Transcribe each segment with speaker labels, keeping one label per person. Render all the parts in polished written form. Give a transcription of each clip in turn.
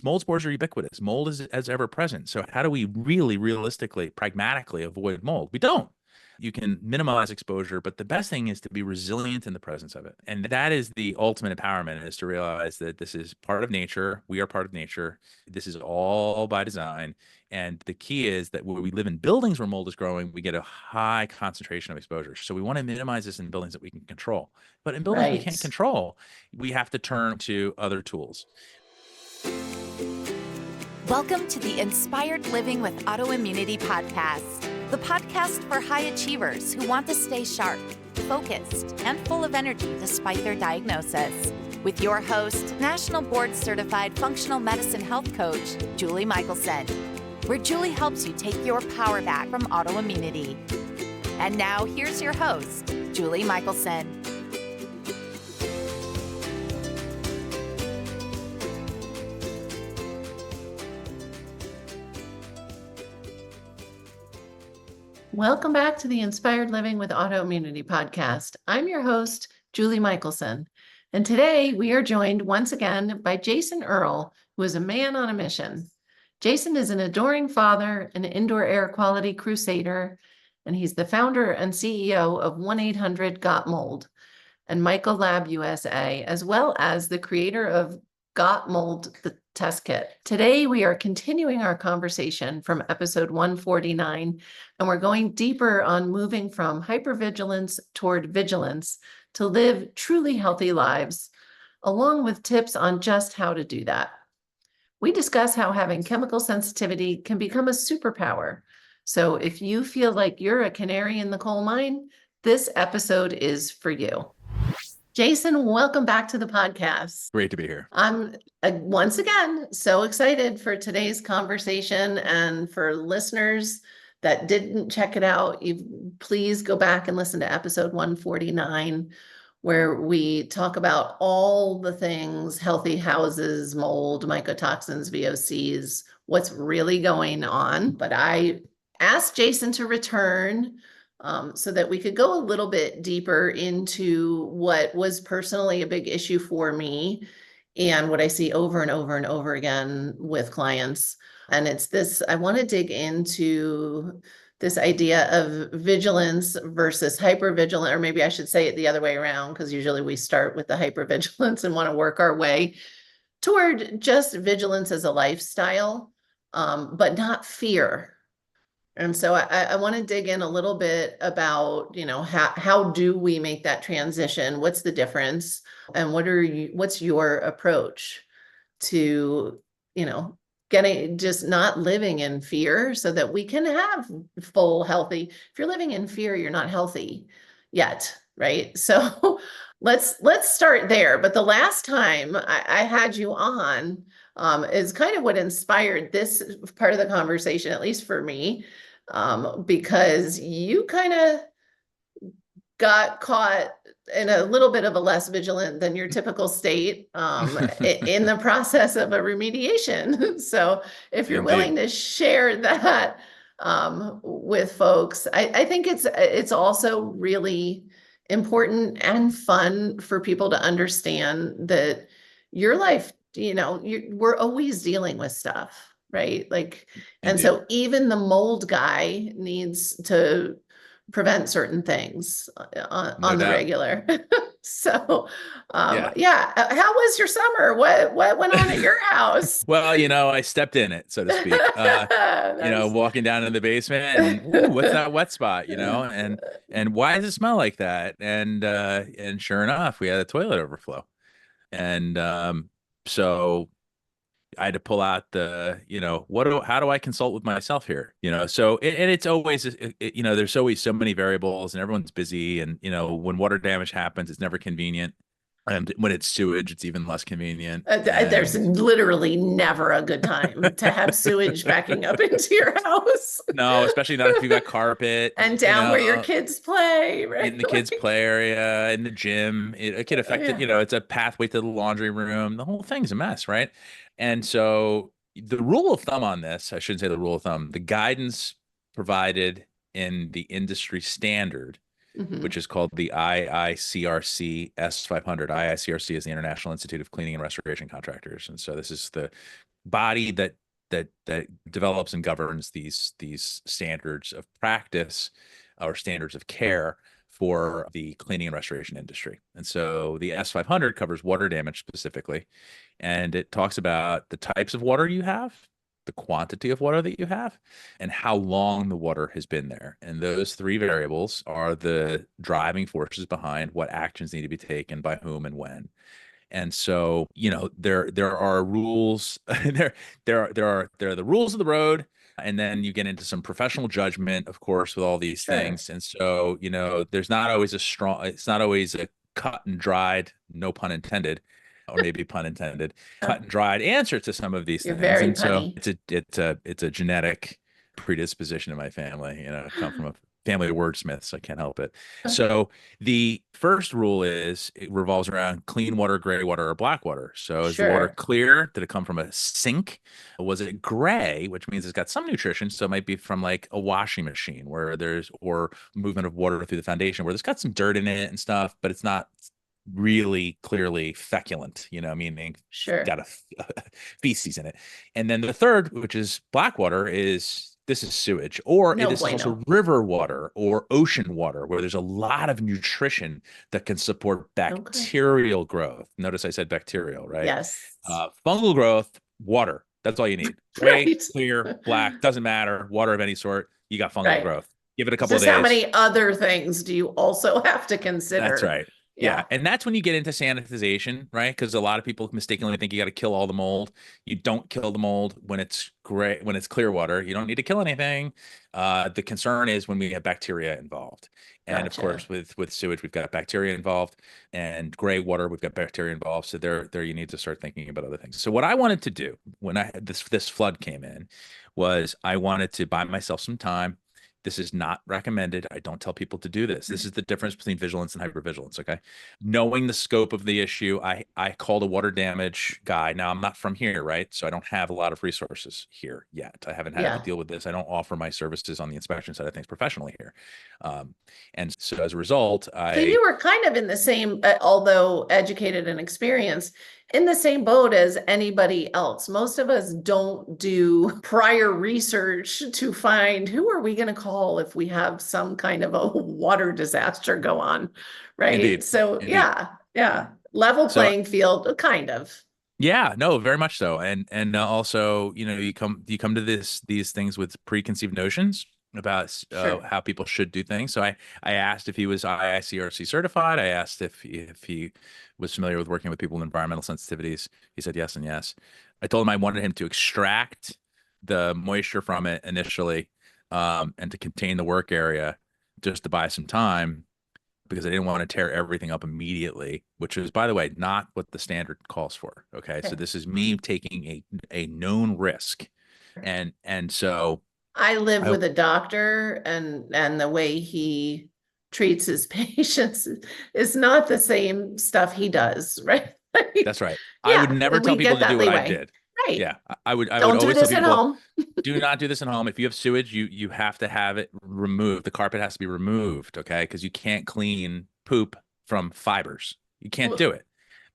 Speaker 1: Mold spores are ubiquitous. Mold is ever present. So how do we really realistically, pragmatically avoid mold? We don't. You can minimize exposure, but the best thing is to be resilient in the presence of it. And that is the ultimate empowerment, is to realize that this is part of nature. We are part of nature. This is all by design. And the key is that when we live in buildings where mold is growing, we get a high concentration of exposure. So we want to minimize this in buildings that we can control. But in buildings we can't
Speaker 2: Right.
Speaker 1: control, we have to turn to other tools.
Speaker 3: Welcome to the Inspired Living with Autoimmunity podcast, the podcast for high achievers who want to stay sharp, focused, and full of energy despite their diagnosis. With your host, National Board Certified Functional Medicine Health Coach, Julie Michelson, where Julie helps you take your power back from autoimmunity. And now here's your host, Julie Michelson.
Speaker 2: Welcome back to the Inspired Living with Autoimmunity podcast. I'm your host, Julie Michelson. And today we are joined once again by Jason Earle, who is a man on a mission. Jason is an adoring father, an indoor air quality crusader, and he's the founder and CEO of 1-800-GOT-MOLD and Michael Lab USA, as well as the creator of Got Mold, the test kit. Today, we are continuing our conversation from episode 149, and we're going deeper on moving from hypervigilance toward vigilance to live truly healthy lives, along with tips on just how to do that. We discuss how having chemical sensitivity can become a superpower. So if you feel like you're a canary in the coal mine, this episode is for you. Jason, welcome back to the podcast.
Speaker 1: Great to be here.
Speaker 2: I'm once again so excited for today's conversation, and for listeners that didn't check it out, please go back and listen to episode 149, where we talk about all the things: healthy houses, mold, mycotoxins, VOCs, what's really going on. But I asked Jason to return so that we could go a little bit deeper into what was personally a big issue for me and what I see over and over and over again with clients. And it's this: I want to dig into this idea of vigilance versus hypervigilance, or maybe I should say it the other way around, because usually we start with the hypervigilance and want to work our way toward just vigilance as a lifestyle, but not fear. And so I want to dig in a little bit about, how do we make that transition? What's the difference? And what's your approach to, just not living in fear so that we can have full healthy. If you're living in fear, you're not healthy yet, right? So let's start there. But the last time I had you on is kind of what inspired this part of the conversation, at least for me, because you kind of got caught in a little bit of a less vigilant than your typical state in the process of a remediation. So if you're willing to share that with folks, I think it's also really important and fun for people to understand that your life, we're always dealing with stuff, right? And so even the mold guy needs to prevent certain things on the regular. So, yeah. How was your summer? What went on at your house?
Speaker 1: Well, I stepped in it, so to speak. Walking down in the basement, and ooh, what's that wet spot? And why does it smell like that? And sure enough, we had a toilet overflow, and so I had to pull out the, how do I consult with myself here? So and it's always, there's always so many variables, and everyone's busy, and when water damage happens, it's never convenient. And when it's sewage, it's even less convenient.
Speaker 2: There's literally never a good time to have sewage backing up into your house.
Speaker 1: No, especially not if you've got carpet.
Speaker 2: And down where your kids play, right?
Speaker 1: In the kids' play area, in the gym. It can affect it. It's a pathway to the laundry room. The whole thing's a mess, right? And so the rule of thumb on this, I shouldn't say the rule of thumb, the guidance provided in the industry standard, which is called the IICRC S500. IICRC is the International Institute of Cleaning and Restoration Contractors. And so this is the body that develops and governs these standards of practice or standards of care for the cleaning and restoration industry. And so the S500 covers water damage specifically, and it talks about the types of water you have, the quantity of water that you have, and how long the water has been there. And those three variables are the driving forces behind what actions need to be taken by whom and when. And so, there are rules. there are the rules of the road, and then you get into some professional judgment, of course, with all these things. And so, there's not always it's not always a cut and dried, no pun intended, or maybe pun intended, cut and dried answer to some of these
Speaker 2: You're
Speaker 1: things.
Speaker 2: very
Speaker 1: And so
Speaker 2: punny.
Speaker 1: it's a genetic predisposition in my family. I come from a family of wordsmiths. I can't help it. So the first rule is it revolves around clean water, gray water, or black water. So is the water
Speaker 2: Sure.
Speaker 1: clear? Did it come from a sink? Was it gray, which means it's got some nutrition? So it might be from like a washing machine or movement of water through the foundation where there's got some dirt in it and stuff, but it's not really clearly feculent, meaning
Speaker 2: Sure.
Speaker 1: got a feces in it. And then the third, which is black water, this is sewage, or
Speaker 2: No
Speaker 1: it is
Speaker 2: bueno.
Speaker 1: also river water or ocean water, where there's a lot of nutrition that can support bacterial growth. Notice I said bacterial, right?
Speaker 2: Yes.
Speaker 1: Fungal growth, water. That's all you need. Gray,
Speaker 2: Right.
Speaker 1: clear, black, doesn't matter. Water of any sort, you got fungal
Speaker 2: Right.
Speaker 1: growth. Give it a couple of
Speaker 2: Just
Speaker 1: days.
Speaker 2: how many other things do you also have to consider?
Speaker 1: That's right. Yeah. And that's when you get into sanitization, right? Because a lot of people mistakenly think you got to kill all the mold. You don't kill the mold when it's gray, when it's clear water. You don't need to kill anything. The concern is when we have bacteria involved. And of course, with sewage, we've got bacteria involved, and gray water, we've got bacteria involved. So there you need to start thinking about other things. So what I wanted to do when I had this flood came in was I wanted to buy myself some time. This is not recommended. I don't tell people to do this. This is the difference between vigilance and hypervigilance. Okay. Knowing the scope of the issue, I called a water damage guy. Now I'm not from here, right? So I don't have a lot of resources here yet. I haven't had to deal with this. I don't offer my services on the inspection side of things professionally here. And so as a result,
Speaker 2: So you were kind of in the same, although educated and experienced, in the same boat as anybody else. Most of us don't do prior research to find who are we going to call if we have some kind of a water disaster go on, right?
Speaker 1: Indeed.
Speaker 2: So
Speaker 1: Indeed.
Speaker 2: Yeah. Level playing field, kind of.
Speaker 1: Yeah, no, very much so. And also, you come to these things with preconceived notions about how people should do things. So I asked if he was IICRC certified. I asked if he was familiar with working with people with environmental sensitivities. He said yes and yes. I told him I wanted him to extract the moisture from it initially, and to contain the work area, just to buy some time, because I didn't want to tear everything up immediately, which is, by the way, not what the standard calls for. Okay. So this is me taking a known risk. And so
Speaker 2: I live with a doctor, and the way he treats his patients is not the same stuff he does, right?
Speaker 1: That's right. I would never tell people to do what I did.
Speaker 2: Right.
Speaker 1: Yeah. I would
Speaker 2: Don't
Speaker 1: always
Speaker 2: do this
Speaker 1: tell
Speaker 2: at
Speaker 1: people,
Speaker 2: home.
Speaker 1: do not do this at home. If you have sewage, you have to have it removed. The carpet has to be removed. Okay. Because you can't clean poop from fibers. You can't do it.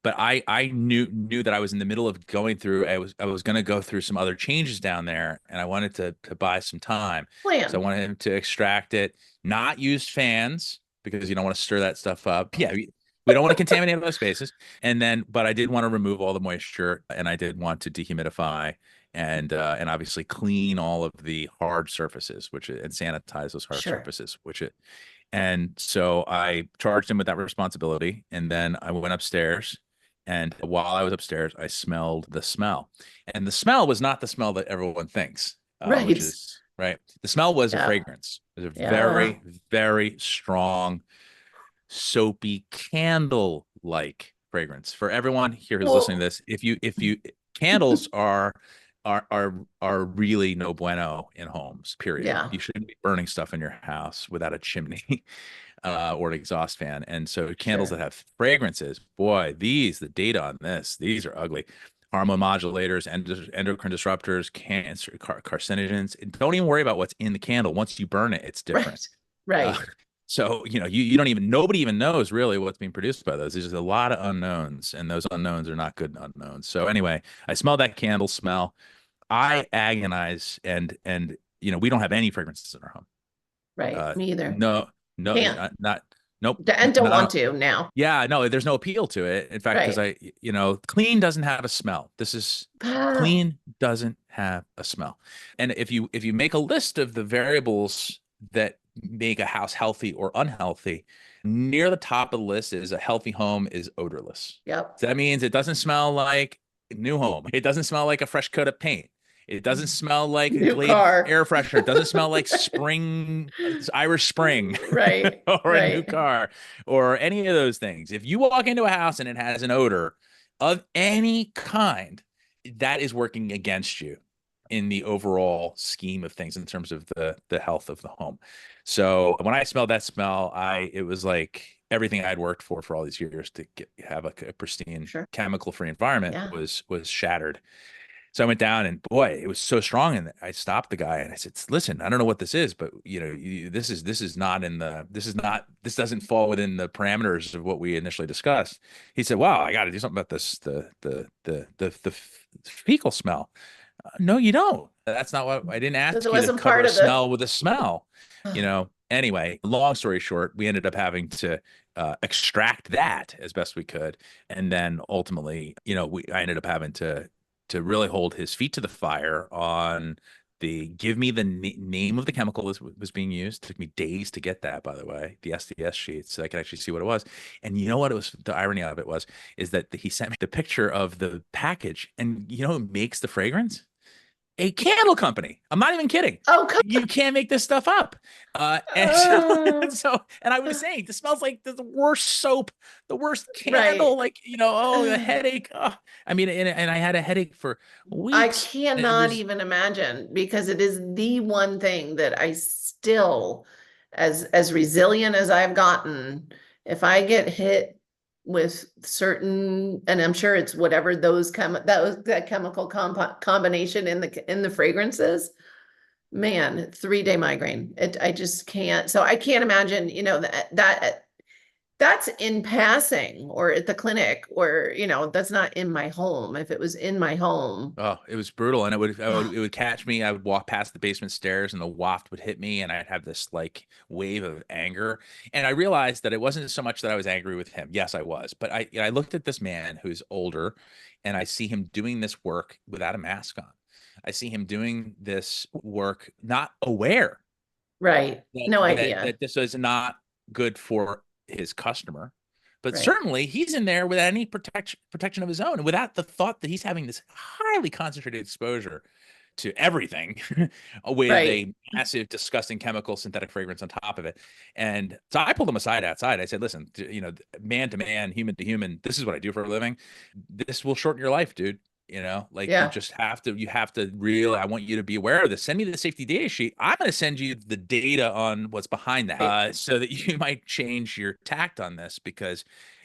Speaker 1: But I knew that I was in the middle of going through, I was going to go through some other changes down there, and I wanted to buy some time. So I wanted him to extract it, not use fans, because you don't want to stir that stuff up. Yeah. We don't want to contaminate those spaces. But I did want to remove all the moisture, and I did want to dehumidify and obviously clean all of the hard surfaces, and sanitize those hard surfaces, and so I charged him with that responsibility. And then I went upstairs, and while I was upstairs, I smelled the smell, and the smell was not the smell that everyone thinks, which is right. The smell was a fragrance. It was a very, very strong, soapy, candle-like fragrance. For everyone here who's listening to this, if you candles are really no bueno in homes, period.
Speaker 2: Yeah.
Speaker 1: You shouldn't be burning stuff in your house without a chimney or an exhaust fan. And so candles that have fragrances, boy, the data on this, these are ugly. Hormone modulators, endocrine disruptors, cancer, carcinogens. Don't even worry about what's in the candle. Once you burn it, it's different.
Speaker 2: Right.
Speaker 1: So, you don't even, nobody even knows really what's being produced by those. There's just a lot of unknowns, and those unknowns are not good unknowns. So anyway, I smell that candle smell. I agonize, and we don't have any fragrances in our home.
Speaker 2: Right. Me either.
Speaker 1: No, no,
Speaker 2: Can't.
Speaker 1: not, nope.
Speaker 2: And don't
Speaker 1: Not,
Speaker 2: want to now.
Speaker 1: yeah, no, there's no appeal to it. In fact, because
Speaker 2: Right.
Speaker 1: clean doesn't have a smell. Clean doesn't have a smell. And if you make a list of the variables that make a house healthy or unhealthy, near the top of the list is a healthy home is odorless.
Speaker 2: Yep.
Speaker 1: So that means it doesn't smell like a new home. It doesn't smell like a fresh coat of paint. It doesn't smell like a
Speaker 2: New
Speaker 1: Glade
Speaker 2: car.
Speaker 1: air freshener. It doesn't smell like spring, Irish Spring,
Speaker 2: Right.
Speaker 1: or a new
Speaker 2: Right.
Speaker 1: car, or any of those things. If you walk into a house and it has an odor of any kind, that is working against you in the overall scheme of things in terms of the health of the home. So when I smelled that smell, it was like everything I'd worked for all these years to have a pristine,
Speaker 2: Sure.
Speaker 1: chemical-free environment
Speaker 2: Yeah.
Speaker 1: was shattered. So I went down, and boy, it was so strong. And I stopped the guy and I said, listen, I don't know what this is, but this doesn't fall within the parameters of what we initially discussed. He said, wow, I got to do something about this, the fecal smell. No, you don't. That's not what I didn't ask
Speaker 2: It
Speaker 1: you to
Speaker 2: wasn't
Speaker 1: cover
Speaker 2: part
Speaker 1: a
Speaker 2: of the.
Speaker 1: smell with a smell, Anyway, long story short, we ended up having to extract that as best we could. And then ultimately, I ended up having to really hold his feet to the fire on give me the name of the chemical was being used. It took me days to get that, by the way, the SDS sheets, so I could actually see what it was. And you know what it was? The irony of it is that he sent me the picture of the package, and who makes the fragrance? A candle company. I'm not even kidding.
Speaker 2: Oh,
Speaker 1: You can't make this stuff up. And I was saying, this smells like the worst soap, the worst candle,
Speaker 2: right.
Speaker 1: a headache. Oh. I mean, and I had a headache for weeks.
Speaker 2: I cannot even imagine, because it is the one thing that I still, as resilient as I've gotten, if I get hit with certain, and I'm sure it's whatever that chemical combination in the fragrances, man, 3-day migraine. I just can't. So I can't imagine, that's in passing or at the clinic, or that's not in my home. If it was in my home.
Speaker 1: Oh, it was brutal. And it would catch me. I would walk past the basement stairs and the waft would hit me, and I'd have this like wave of anger. And I realized that it wasn't so much that I was angry with him. Yes, I was. But I looked at this man who's older, and I see him doing this work without a mask on. I see him doing this work not aware.
Speaker 2: Right. No idea.
Speaker 1: That this is not good for his customer, but certainly he's in there without any protection of his own, and without the thought that he's having this highly concentrated exposure to everything with a massive, disgusting chemical synthetic fragrance on top of it. And so I pulled him aside outside. I said, listen, man to man, human to human, this is what I do for a living. This will shorten your life, dude. You just have to really, I want you to be aware of this. Send me the safety data sheet. I'm going to send you the data on what's behind that, so that you might change your tact on this,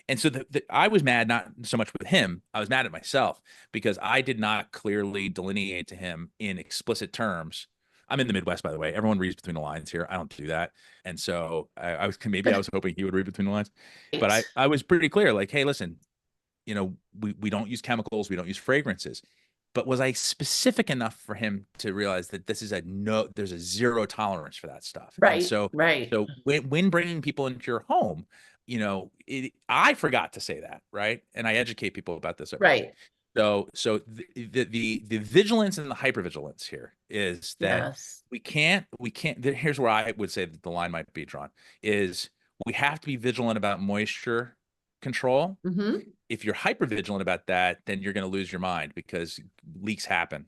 Speaker 1: and so I was mad, not so much with him. I was mad at myself because I did not clearly delineate to him in explicit terms. I'm in the Midwest, by the way. Everyone reads between the lines here. I don't do that. And so I was hoping he would read between the lines, but I was pretty clear, like, hey, listen, we don't use chemicals, we don't use fragrances. But was I specific enough for him to realize that there's a zero tolerance for that stuff?
Speaker 2: Right.
Speaker 1: And so when bringing people into your home, I forgot to say that, right? And I educate people about this.
Speaker 2: Right.
Speaker 1: So the vigilance and the hypervigilance here is that we can't, here's where I would say that the line might be drawn, is we have to be vigilant about moisture control. If you're hyper vigilant about that, then you're going to lose your mind, because leaks happen,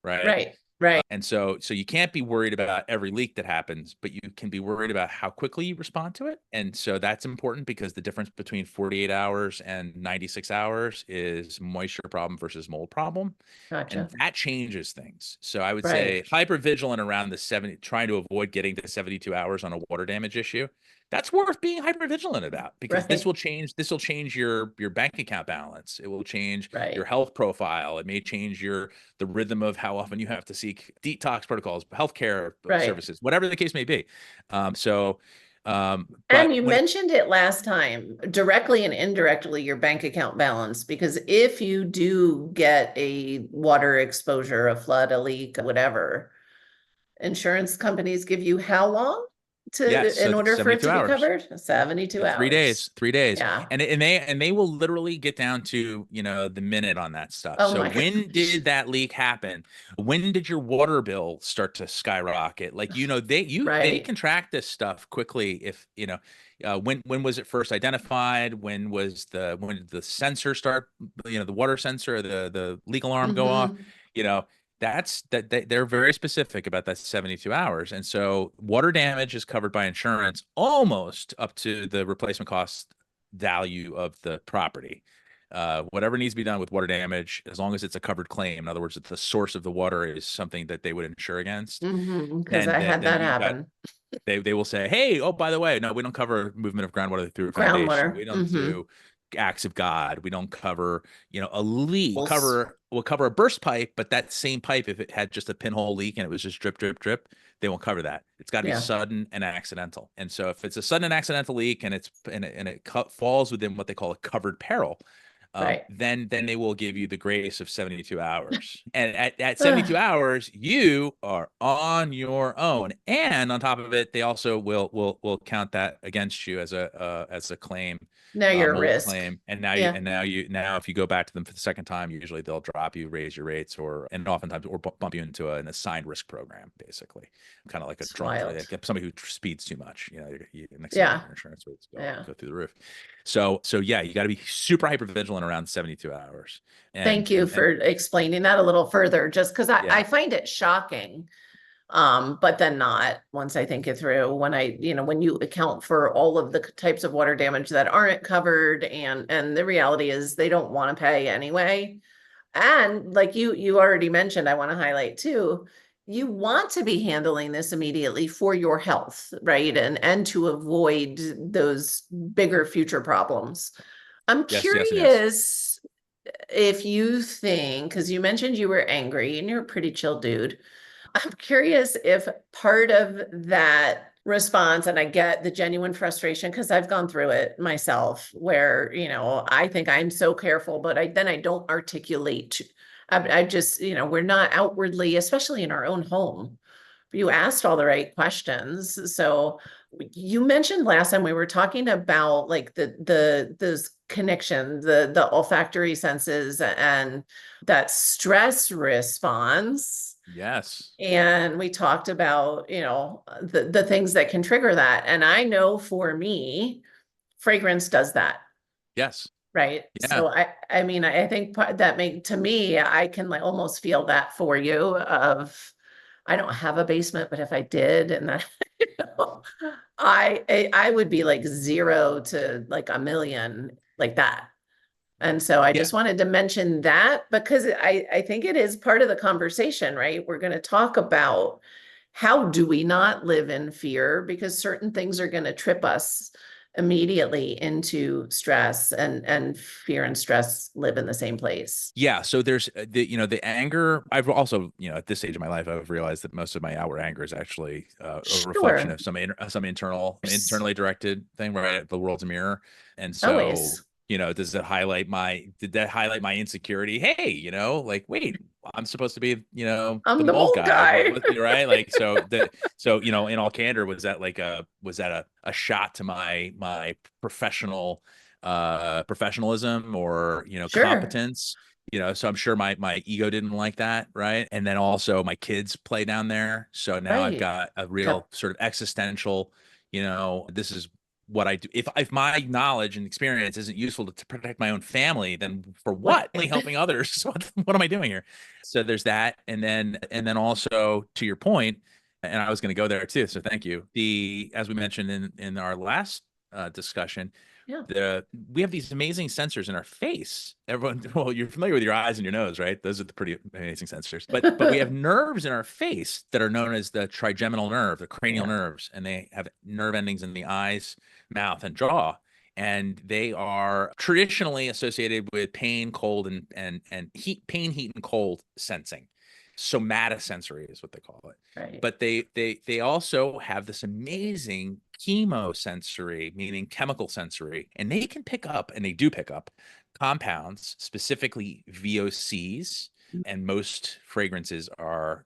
Speaker 1: right? And so you can't be worried about every leak that happens, but you can be worried about how quickly you respond to it. And so that's important, because the difference between 48 hours and 96 hours is moisture problem versus mold problem.
Speaker 2: Gotcha.
Speaker 1: And that changes things. So I would say hyper vigilant around trying to avoid getting to 72 hours on a water damage issue. That's worth being hyper vigilant about, because this will change your bank account balance. It will change your health profile. It may change the rhythm of how often you have to seek detox protocols, healthcare services, whatever the case may be. So But
Speaker 2: And you mentioned it last time, directly and indirectly, your bank account balance, because if you do get a water exposure, a flood, a leak, whatever, insurance companies give you how long
Speaker 1: yes,
Speaker 2: in
Speaker 1: so
Speaker 2: order for it
Speaker 1: 72
Speaker 2: to be
Speaker 1: hours.
Speaker 2: covered? 72
Speaker 1: 3
Speaker 2: hours.
Speaker 1: days, 3 days.
Speaker 2: Yeah.
Speaker 1: And they will literally get down to, the minute on that stuff.
Speaker 2: Oh
Speaker 1: So
Speaker 2: my
Speaker 1: when
Speaker 2: gosh.
Speaker 1: did that leak happen? When did your water bill start to skyrocket? Like, they
Speaker 2: Right.
Speaker 1: can track this stuff quickly if, when was it first identified? When did the sensor start, the water sensor, the leak alarm go off?
Speaker 2: Hmm.
Speaker 1: You know, they're very specific about that 72 hours. And so water damage is covered by insurance almost up to the replacement cost value of the property. Whatever needs to be done with water damage, as long as it's a covered claim, in other words, if the source of the water is something that they would insure against,
Speaker 2: Because I had
Speaker 1: then
Speaker 2: that
Speaker 1: you've got,
Speaker 2: happen.
Speaker 1: they will say, hey, oh, by the way, no, we don't cover movement of groundwater through a foundation.
Speaker 2: Groundwater.
Speaker 1: We don't do acts of God. We don't cover, a leak. We'll cover a burst pipe, but that same pipe, if it had just a pinhole leak and it was just drip, drip, drip, they won't cover that. It's got to be
Speaker 2: Yeah.
Speaker 1: sudden and accidental. And so if it's a sudden and accidental leak and it falls within what they call a covered peril,
Speaker 2: Right.
Speaker 1: then they will give you the grace of 72 hours. And at 72 hours, you are on your own. And on top of it, they also will count that against you as a claim,
Speaker 2: Now you're a
Speaker 1: mold
Speaker 2: risk.
Speaker 1: claim. And
Speaker 2: Yeah.
Speaker 1: now if you go back to them for the second time, usually they'll drop you, raise your rates, and oftentimes or bump you into an assigned risk program, basically, kind of like a drunk, like somebody who speeds too much. Next thing you know, your insurance rates go through the roof. So yeah, you got to be super hyper vigilant around 72 hours.
Speaker 2: Thank you for explaining that a little further, just because I find it shocking. But then not once I think it through, when you account for all of the types of water damage that aren't covered, and the reality is they don't want to pay anyway. And like you already mentioned, I want to highlight too, you want to be handling this immediately for your health, right? And to avoid those bigger future problems. I'm
Speaker 1: Yes.
Speaker 2: curious if you think, because you mentioned you were angry and you're a pretty chill dude. I'm curious if part of that response, and I get the genuine frustration because I've gone through it myself, where, I think I'm so careful, but I don't articulate. I just, we're not outwardly, especially in our own home. You asked all the right questions. So you mentioned last time we were talking about like those connections, the olfactory senses and that stress response.
Speaker 1: Yes.
Speaker 2: And we talked about, the things that can trigger that. And I know for me, fragrance does that.
Speaker 1: Yes.
Speaker 2: Right.
Speaker 1: Yeah.
Speaker 2: So I mean, I think to me, I can like almost feel that for you I don't have a basement, but if I did, and that, I would be like 0 to like 1,000,000 like that. And so I just wanted to mention that because I think it is part of the conversation, right? We're going to talk about how do we not live in fear, because certain things are going to trip us immediately into stress, and fear and stress live in the same place.
Speaker 1: Yeah. So there's the anger. I've also, at this stage of my life, I've realized that most of my outward anger is actually a reflection of some internally directed thing, right? The world's a mirror. And so,
Speaker 2: Always.
Speaker 1: did that highlight my insecurity? Hey, like, wait, I'm supposed to be,
Speaker 2: I'm the mold guy.
Speaker 1: Right? Like, so, in all candor, was that a shot to my professionalism or,
Speaker 2: Sure.
Speaker 1: competence? So I'm sure my ego didn't like that, right? And then also my kids play down there. So now I've got a real sort of existential, this is what I do. If my knowledge and experience isn't useful to protect my own family, then for what? Only helping others. So what am I doing here? So there's that. And then also to your point, and I was going to go there too. So thank you. As we mentioned in our last discussion, we have these amazing sensors in our face. Well, you're familiar with your eyes and your nose, right? Those are the pretty amazing sensors. But we have nerves in our face that are known as the trigeminal nerve, the cranial nerves, and they have nerve endings in the eyes, mouth, and jaw. And they are traditionally associated with pain, cold, and heat, pain, heat, and cold sensing. somatosensory is what they call it.
Speaker 2: Right.
Speaker 1: But they also have this amazing chemosensory, meaning chemical sensory, and they can pick up, and they do pick up compounds, specifically VOCs, and most fragrances are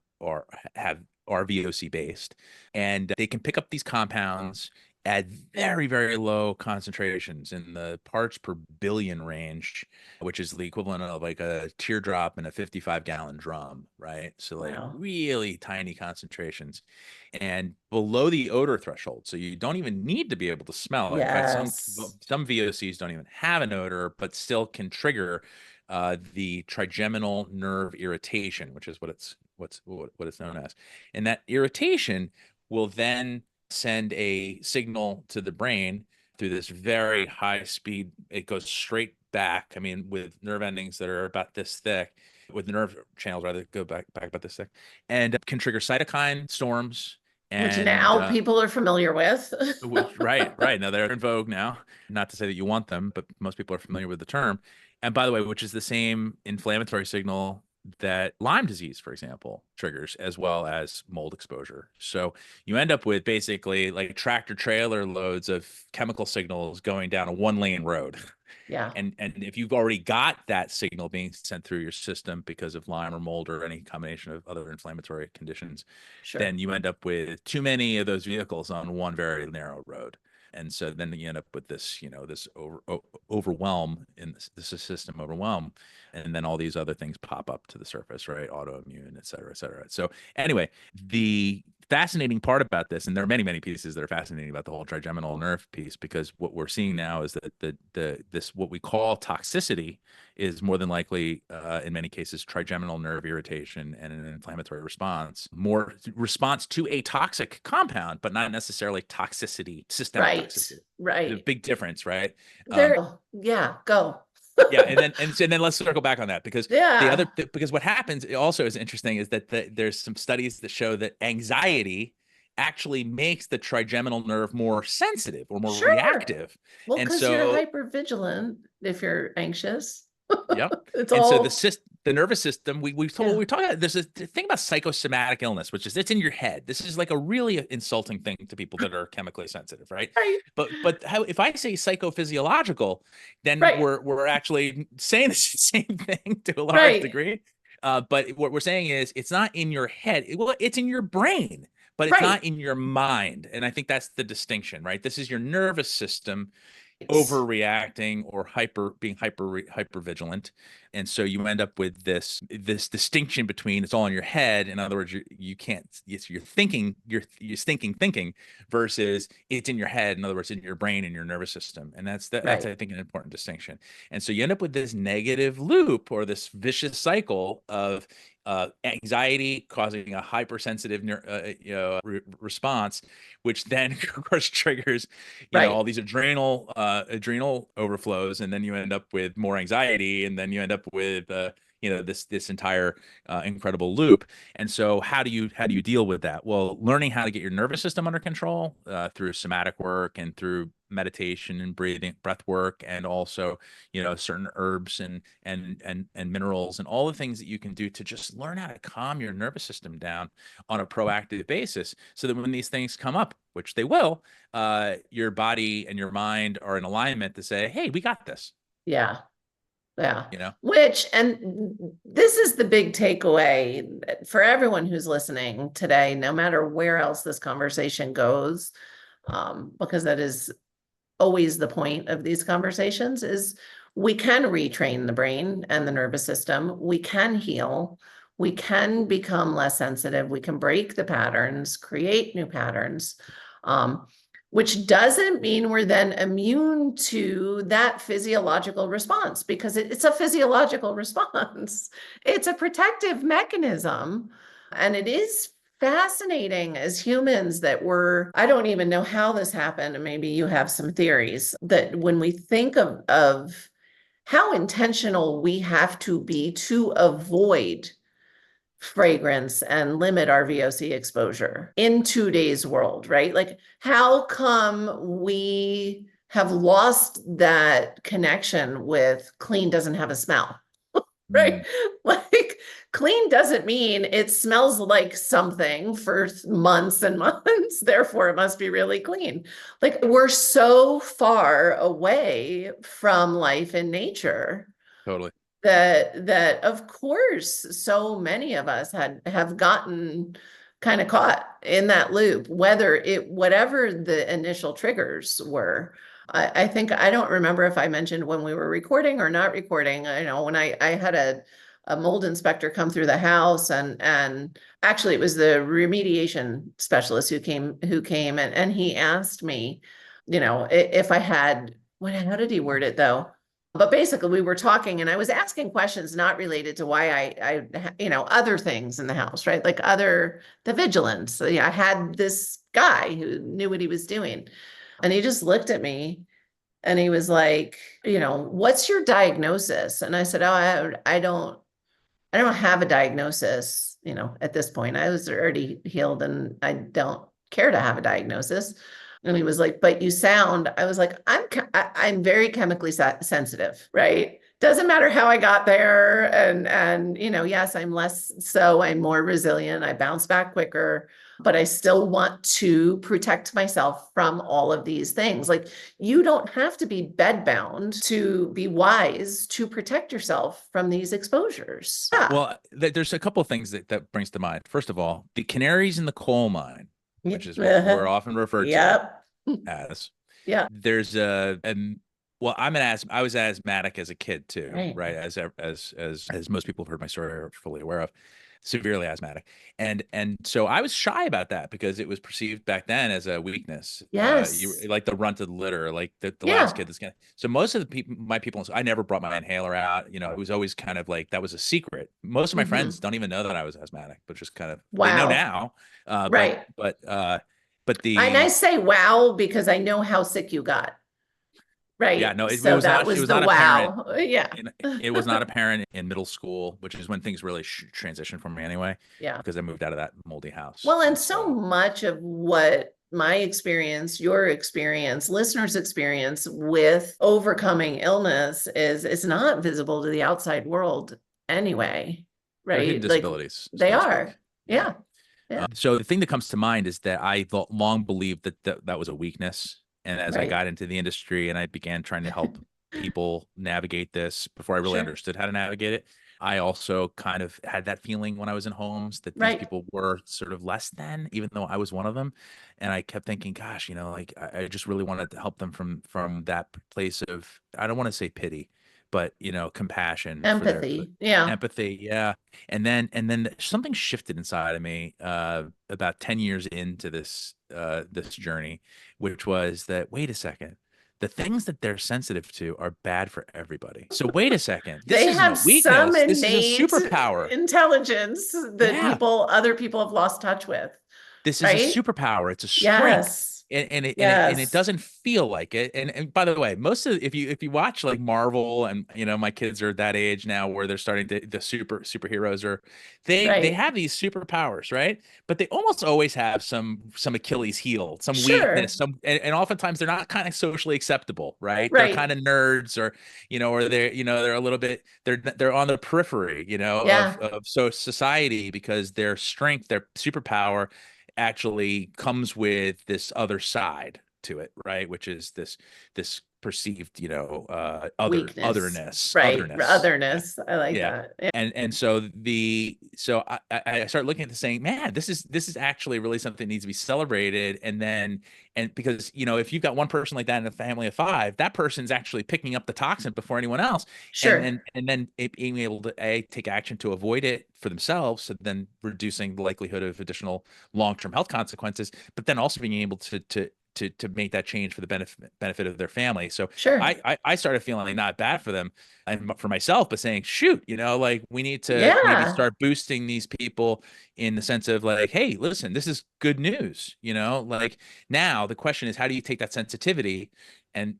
Speaker 1: VOC based, and they can pick up these compounds at very, very low concentrations in the parts per billion range, which is the equivalent of like a teardrop in a 55-gallon drum, right? So like
Speaker 2: Wow.
Speaker 1: really tiny concentrations and below the odor threshold. So you don't even need to be able to smell it. In fact, some VOCs don't even have an odor, but still can trigger the trigeminal nerve irritation, which is what it's known as. And that irritation will then send a signal to the brain through this very high speed. It goes straight back. I mean, with nerve endings that are about this thick, with nerve channels rather, go back about this thick, and can trigger cytokine storms.
Speaker 2: Which
Speaker 1: And
Speaker 2: now people are familiar with.
Speaker 1: right. Now they're in vogue now. Not to say that you want them, but most people are familiar with the term. And by the way, which is the same inflammatory signal that Lyme disease, for example, triggers, as well as mold exposure. So you end up with basically like tractor trailer loads of chemical signals going down a 1-lane road.
Speaker 2: Yeah.
Speaker 1: And if you've already got that signal being sent through your system because of Lyme or mold or any combination of other inflammatory conditions, then you end up with too many of those vehicles on one very narrow road. And so then you end up with this, this overwhelm in the system overwhelm. And then all these other things pop up to the surface, right? Autoimmune, et cetera, et cetera. So anyway, the fascinating part about this, and there are many, many pieces that are fascinating about the whole trigeminal nerve piece, because what we're seeing now is that this what we call toxicity is more than likely, in many cases, trigeminal nerve irritation and an inflammatory response, more response to a toxic compound, but not necessarily toxicity, systemic toxicity.
Speaker 2: Right.
Speaker 1: The big difference, right?
Speaker 2: Go.
Speaker 1: Yeah, and then let's circle back on that, because because what happens also is interesting is that there's some studies that show that anxiety actually makes the trigeminal nerve more sensitive or more reactive.
Speaker 2: Well, because you're hypervigilant if you're anxious.
Speaker 1: Yep. So the nervous system, we talk about, there's a thing about psychosomatic illness, which is it's in your head. This is like a really insulting thing to people that are chemically sensitive, right? But if I say psychophysiological, then we're actually saying the same thing to a large degree. But what we're saying is it's not in your head. It's in your brain, but it's not in your mind. And I think that's the distinction, right? This is your nervous system overreacting or being hyper vigilant, and so you end up with this distinction between it's all in your head. In other words, you're thinking versus it's in your head. In other words, in your brain and your nervous system, and that's I think an important distinction. And so you end up with this negative loop or this vicious cycle of anxiety causing a hypersensitive response, which then of course triggers all these adrenal overflows, and then you end up with more anxiety, and then you end up with this entire incredible loop. And so how do you deal with that? Well, learning how to get your nervous system under control through somatic work and through meditation and breath work, and also certain herbs and minerals and all the things that you can do to just learn how to calm your nervous system down on a proactive basis, so that when these things come up, which they will, your body and your mind are in alignment to say, hey, we got this.
Speaker 2: And this is the big takeaway for everyone who's listening today, no matter where else this conversation goes, because that is always the point of these conversations, is we can retrain the brain and the nervous system. We can heal. We can become less sensitive. We can break the patterns, create new patterns, which doesn't mean we're then immune to that physiological response, because it's a physiological response. It's a protective mechanism. And it is fascinating as humans that I don't even know how this happened, and maybe you have some theories, that when we think of how intentional we have to be to avoid fragrance and limit our VOC exposure in today's world, right? Like, how come we have lost that connection with clean doesn't have a smell, right? Like, Clean doesn't mean it smells like something for months and months, therefore it must be really clean. Like, we're so far away from life in nature
Speaker 1: Totally.
Speaker 2: that of course so many of us have gotten kind of caught in that loop, whatever the initial triggers were. I think, I don't remember if I mentioned when we were recording or not recording. I know when I had a mold inspector come through the house, and actually it was the remediation specialist who came and he asked me, if I had, how did he word it though? But basically we were talking and I was asking questions not related to why other things in the house, right? Like the vigilance. So, I had this guy who knew what he was doing, and he just looked at me and he was like, what's your diagnosis? And I said, oh, I don't have a diagnosis, at this point. I was already healed and I don't care to have a diagnosis. And he was like, but you sound, I was like, I'm very chemically sensitive, right? Doesn't matter how I got there. And, yes, I'm less so, I'm more resilient. I bounce back quicker, but I still want to protect myself from all of these things. Like, you don't have to be bedbound to be wise to protect yourself from these exposures. Yeah.
Speaker 1: Well, there's a couple of things that brings to mind. First of all, the canaries in the coal mine, which is what we're often referred to as.
Speaker 2: Yeah.
Speaker 1: There's well, I was asthmatic as a kid too, right? As most people have heard my story are fully aware of, severely asthmatic. And so I was shy about that because it was perceived back then as a weakness.
Speaker 2: Yes.
Speaker 1: You like the runt of the litter, like the last kid that's gonna. So most of my people, I never brought my inhaler out. It was always kind of like that was a secret. Most of my friends don't even know that I was asthmatic, but just kind of they know now.
Speaker 2: Right.
Speaker 1: But
Speaker 2: and I say wow because I know how sick you got. Right.
Speaker 1: Yeah, no, it
Speaker 2: so
Speaker 1: was
Speaker 2: that
Speaker 1: not,
Speaker 2: was
Speaker 1: it was
Speaker 2: the
Speaker 1: not
Speaker 2: wow.
Speaker 1: apparent.
Speaker 2: Yeah.
Speaker 1: It was not apparent in middle school, which is when things really transitioned for me anyway.
Speaker 2: Yeah.
Speaker 1: Because I moved out of that moldy house.
Speaker 2: Well, and so much of what my experience, your experience, listeners' experience with overcoming illness is not visible to the outside world anyway. Right.
Speaker 1: Hidden disabilities.
Speaker 2: They are. Yeah.
Speaker 1: So the thing that comes to mind is that I long believed that was a weakness. And as I got into the industry and I began trying to help people navigate this before I really understood how to navigate it, I also kind of had that feeling when I was in homes that these people were sort of less than, even though I was one of them. And I kept thinking, gosh, like I just really wanted to help them from that place of, I don't want to say pity, but compassion,
Speaker 2: empathy.
Speaker 1: Empathy. Yeah. And then something shifted inside of me about 10 years into this journey, which was that, wait a second, the things that they're sensitive to are bad for everybody. So wait a second, this
Speaker 2: they have
Speaker 1: a weakness.
Speaker 2: Some innate
Speaker 1: this is a superpower,
Speaker 2: intelligence that other people have lost touch with.
Speaker 1: This is a superpower. It's a strength. And it doesn't feel like it. And by the way, most of if you watch like Marvel, and my kids are at that age now where they're starting to, the superheroes are they have these superpowers, right? But they almost always have some Achilles heel, some weakness, and oftentimes they're not kind of socially acceptable, right? They're kind of nerds, or or they're a little bit they're on the periphery, of society, because their strength, their superpower actually comes with this other side to it, right? Which is this perceived, otherness,
Speaker 2: otherness. I like that. Yeah.
Speaker 1: And so I started looking at this saying, man, this is actually really something that needs to be celebrated. And because, if you've got one person like that in a family of 5, that person's actually picking up the toxin before anyone else.
Speaker 2: Sure.
Speaker 1: And then being able to take action to avoid it for themselves, so then reducing the likelihood of additional long-term health consequences, but then also being able to make that change for the benefit of their family. So I started feeling not bad for them and for myself, but saying, shoot, like we need to maybe start boosting these people in the sense of like, hey, listen, this is good news. Like now the question is, how do you take that sensitivity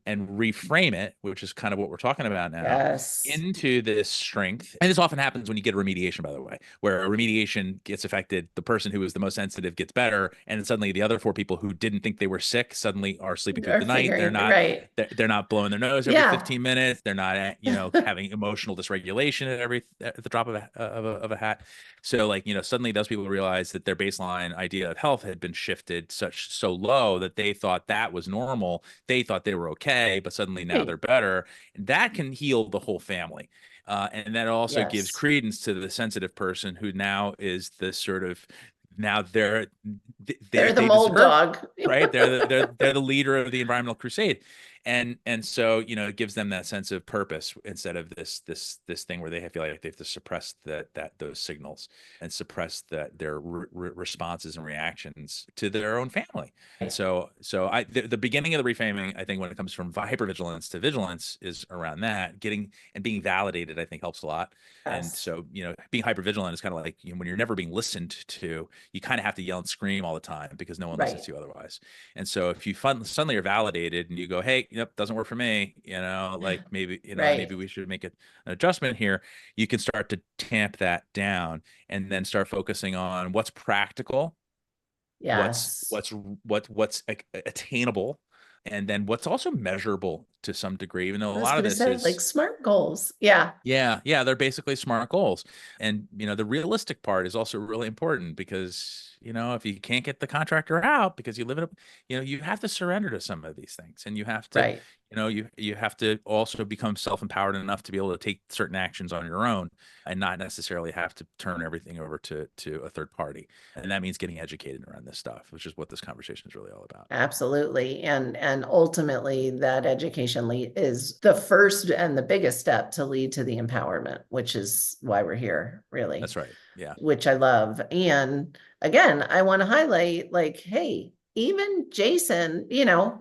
Speaker 1: and reframe it, which is kind of what we're talking about now,
Speaker 2: Yes.
Speaker 1: into this strength. And this often happens when you get a remediation, by the way, where a remediation gets affected, the person who is the most sensitive gets better, and then suddenly the other 4 people who didn't think they were sick suddenly are sleeping through the night. They're not
Speaker 2: right.
Speaker 1: they're not blowing their nose every 15 minutes. They're not, having emotional dysregulation at the drop of a hat. So like, suddenly those people realize that their baseline idea of health had been shifted so low that they thought that was normal. They thought they were okay, but suddenly now they're better. And that can heal the whole family. And that also gives credence to the sensitive person who now is the sort of, now they're
Speaker 2: the mold dog,
Speaker 1: right? They're the leader of the environmental crusade. And so, it gives them that sense of purpose instead of this thing where they feel like they have to suppress those signals and suppress their responses and reactions to their own family. And so the beginning of the reframing, I think, when it comes from hypervigilance to vigilance, is around that. Getting and being validated, I think, helps a lot. Yes. And so, being hypervigilant is kind of like, when you're never being listened to, you kind of have to yell and scream all the time because no one listens to you otherwise. And so if you suddenly are validated and you go, hey, doesn't work for me, like maybe, maybe we should make an adjustment here, you can start to tamp that down and then start focusing on what's practical, what's attainable, and then what's also measurable to some degree, even though a lot of this is
Speaker 2: like SMART goals. Yeah,
Speaker 1: they're basically SMART goals. And the realistic part is also really important because if you can't get the contractor out because you live in you have to surrender to some of these things, and you have to you have to also become self-empowered enough to be able to take certain actions on your own and not necessarily have to turn everything over to a third party. And that means getting educated around this stuff, which is what this conversation is really all about.
Speaker 2: Absolutely. And ultimately that education is the first and the biggest step to lead to the empowerment, which is why we're here, really.
Speaker 1: That's right. Yeah.
Speaker 2: Which I love. And again, I want to highlight, like, hey, even Jason,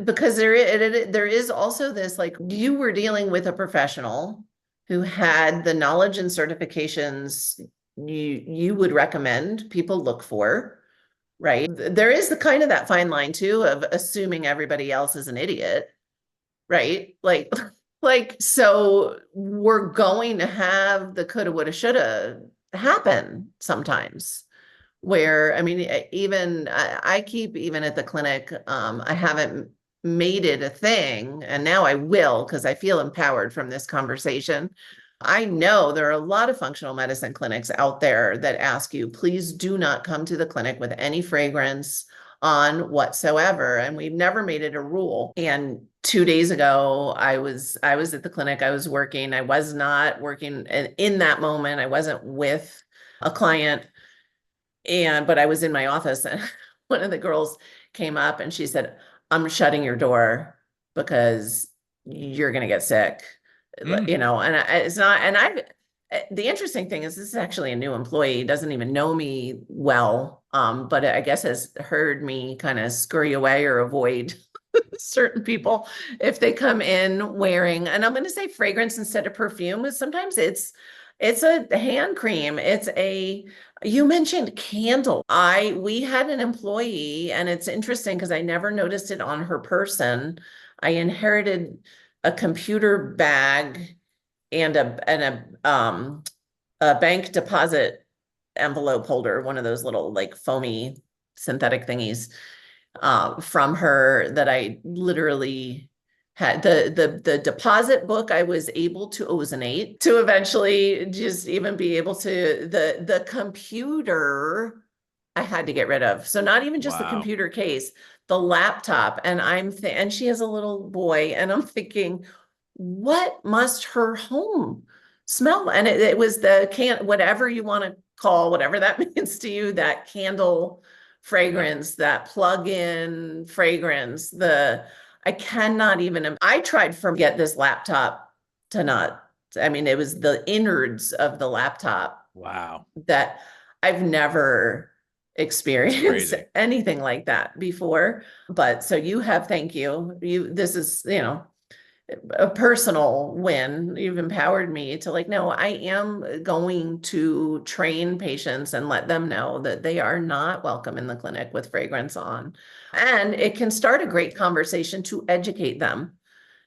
Speaker 2: because there is also this, like, you were dealing with a professional who had the knowledge and certifications you would recommend people look for, right? There is the kind of that fine line too of assuming everybody else is an idiot, right? Like, so we're going to have the coulda, woulda, shoulda happen sometimes. Where, I mean, I keep, even at the clinic, I haven't made it a thing, and now I will, because I feel empowered from this conversation. I know there are a lot of functional medicine clinics out there that ask you, please do not come to the clinic with any fragrance on whatsoever. And we've never made it a rule. And 2 days ago, I was at the clinic, I was working. I was not working in that moment. I wasn't with a client. But I was in my office, and one of the girls came up and she said, I'm shutting your door because you're going to get sick, and it's not, and the interesting thing is this is actually a new employee, doesn't even know me well, but I guess has heard me kind of scurry away or avoid certain people if they come in wearing, and I'm going to say fragrance instead of perfume. Sometimes it's a hand cream. You mentioned candle. We had an employee, and it's interesting because I never noticed it on her person. I inherited a computer bag and a bank deposit envelope holder, one of those little like foamy synthetic thingies, from her, that I literally had the deposit book I was able to ozonate to eventually just even be able to, the computer I had to get rid of. So not even just the computer case, the laptop. And and she has a little boy, and I'm thinking, what must her home smell? And it was whatever you want to call, whatever that means to you, that candle fragrance, that plug-in fragrance, I cannot even, I tried to get this laptop to not, it was the innards of the laptop.
Speaker 1: Wow.
Speaker 2: That I've never experienced anything like that before. But so thank you. This is, a personal win. You've empowered me to no, I am going to train patients and let them know that they are not welcome in the clinic with fragrance on. And it can start a great conversation to educate them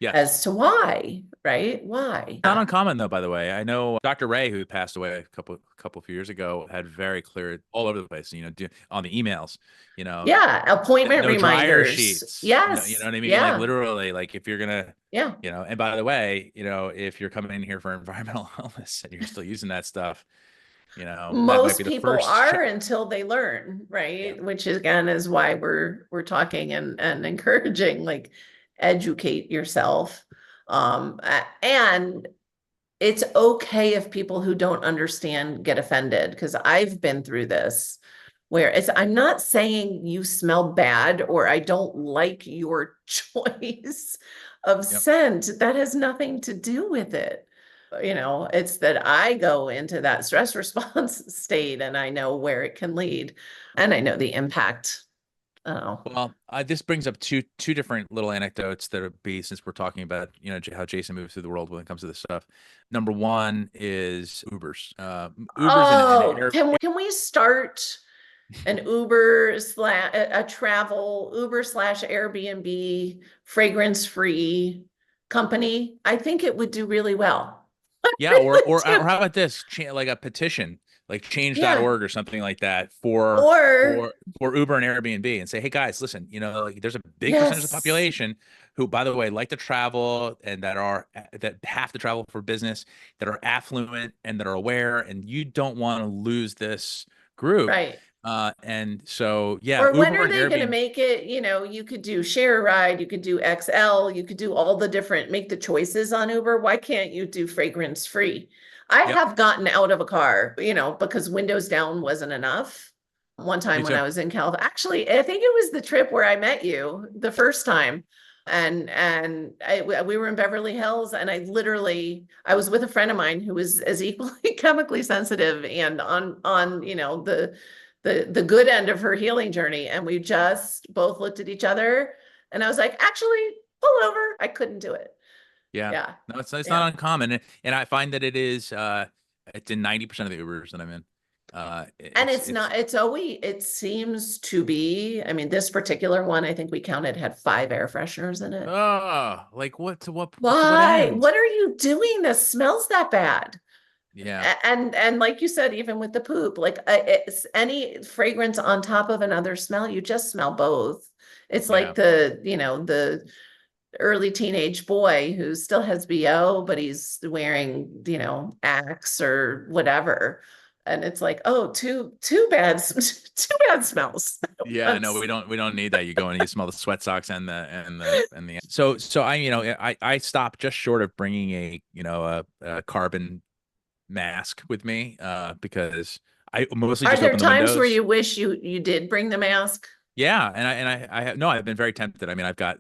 Speaker 1: Yes.
Speaker 2: as to why, right? Why?
Speaker 1: Not uncommon though, by the way. I know Dr. Ray, who passed away a couple few years ago, had very clear all over the place, on the emails,
Speaker 2: Yeah, appointment
Speaker 1: no dryer
Speaker 2: reminders.
Speaker 1: sheets. No, you
Speaker 2: Yes.
Speaker 1: know what I mean? Like
Speaker 2: Yeah.
Speaker 1: literally, like if you're gonna,
Speaker 2: Yeah.
Speaker 1: and by the way, if you're coming in here for environmental illness and you're still using that stuff, that might be
Speaker 2: Most
Speaker 1: the
Speaker 2: people
Speaker 1: first
Speaker 2: are until they learn,
Speaker 1: Yeah.
Speaker 2: right? Which again is why we're talking and encouraging, like, educate yourself. And it's okay if people who don't understand get offended, because I've been through this where I'm not saying you smell bad or I don't like your choice of
Speaker 1: Yep.
Speaker 2: scent. That has nothing to do with it. It's that I go into that stress response state and I know where it can lead and I know the impact. Oh,
Speaker 1: Well, this brings up two different little anecdotes that would be, since we're talking about how Jason moves through the world when it comes to this stuff. Number one is Ubers. Ubers
Speaker 2: can we start an Uber slash a travel Uber slash Airbnb fragrance free company? I think it would do really well.
Speaker 1: Yeah, or how about this? Like a petition, like change.org or something like that for Uber and Airbnb, and say, hey guys, listen, like there's a big percentage of the population who, by the way, like to travel and that have to travel for business, that are affluent and that are aware, and you don't want to lose this group.
Speaker 2: Right.
Speaker 1: And so, yeah.
Speaker 2: Or when
Speaker 1: Uber
Speaker 2: are they going to make it, you could do share a ride, you could do XL, you could do all the different, make the choices on Uber. Why can't you do fragrance free? I have gotten out of a car, because windows down wasn't enough. One time when I was in California, actually, I think it was the trip where I met you the first time. And we were in Beverly Hills, and I was with a friend of mine who was as equally chemically sensitive and on the good end of her healing journey. And we just both looked at each other and I was like, actually, pull over. I couldn't do it.
Speaker 1: Yeah. No, it's not uncommon. And I find that it's in 90% of the Ubers that I'm in.
Speaker 2: It seems to be, this particular one, I think we counted, had 5 air fresheners in it.
Speaker 1: Oh, like what
Speaker 2: Why? What are you doing? This smells that bad.
Speaker 1: Yeah.
Speaker 2: And like you said, even with the poop, like it's any fragrance on top of another smell, you just smell both. It's like the early teenage boy who still has BO, but he's wearing, Axe or whatever. And it's like, oh, two bad smells.
Speaker 1: Yeah, no, we don't need that. You go and you smell the sweat socks and the so I stopped just short of bringing a carbon mask with me because I mostly just open the windows. Are there times
Speaker 2: where you wish you did bring the mask?
Speaker 1: Yeah, and I've been very tempted. I've got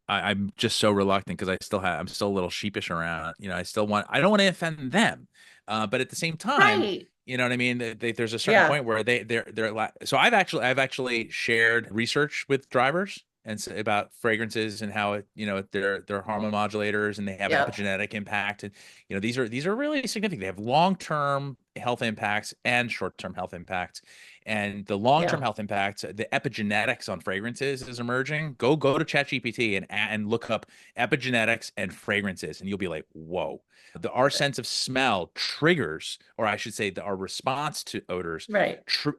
Speaker 1: I'm just so reluctant because I'm still a little sheepish around. I don't want to offend them, but at the same time,
Speaker 2: right.
Speaker 1: You know what I mean? There's a certain point where they're so I've actually shared research with drivers and about fragrances and how they're hormone modulators and they have epigenetic impact, and these are really significant. They have long-term health impacts and short-term health impacts. And the long-term health impacts, the epigenetics on fragrances is emerging. Go to ChatGPT and look up epigenetics and fragrances, and you'll be like, whoa. Our sense of smell triggers, or I should say, our response to odors,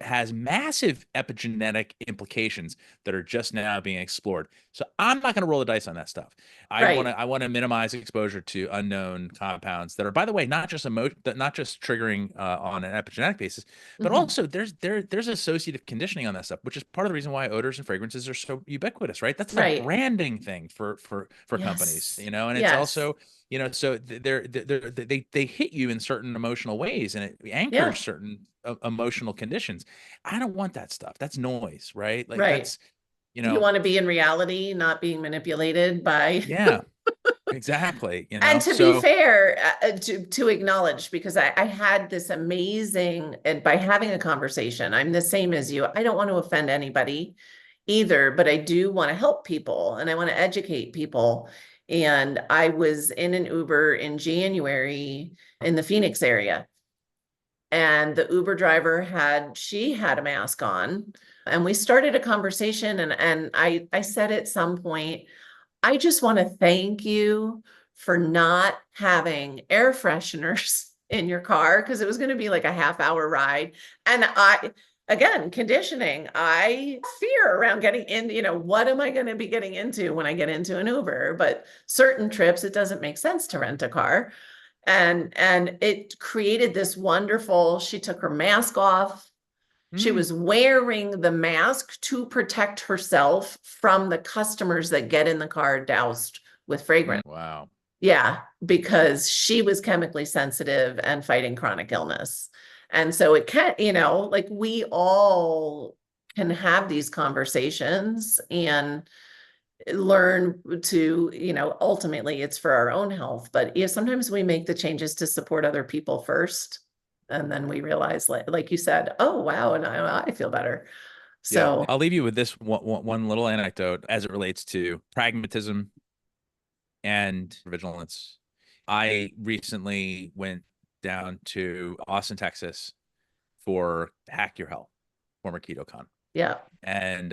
Speaker 1: has massive epigenetic implications that are just now being explored. So I'm not going to roll the dice on that stuff. I want to minimize exposure to unknown compounds that are, by the way, not just triggering on an epigenetic basis, but also there's associative conditioning on that stuff, which is part of the reason why odors and fragrances are so ubiquitous, right? That's the branding thing for companies, and it's also, so they hit you in certain emotional ways, and it anchors certain emotional conditions. I don't want that stuff. That's noise, right? Like that's, you want
Speaker 2: to be in reality, not being manipulated by.
Speaker 1: Exactly.
Speaker 2: And to be fair, to acknowledge, because I had this amazing, and by having a conversation, I'm the same as you. I don't want to offend anybody either, but I do want to help people and I want to educate people. And I was in an Uber in January in the Phoenix area, and the Uber driver had a mask on, and we started a conversation, and I said at some point, I just want to thank you for not having air fresheners in your car, because it was going to be like a half-hour ride. And again, conditioning, I fear around getting in, what am I going to be getting into when I get into an Uber? But certain trips, it doesn't make sense to rent a car. And it created this wonderful, she took her mask off. She was wearing the mask to protect herself from the customers that get in the car doused with fragrance.
Speaker 1: Wow.
Speaker 2: Yeah, because she was chemically sensitive and fighting chronic illness. And so it can, like we all can have these conversations and learn to, ultimately it's for our own health. But sometimes we make the changes to support other people first. And then we realize, like you said, oh, wow, and I feel better. So
Speaker 1: yeah, I'll leave you with this one little anecdote as it relates to pragmatism and vigilance. I recently went down to Austin, Texas for Hack Your Health, former KetoCon.
Speaker 2: yeah.
Speaker 1: And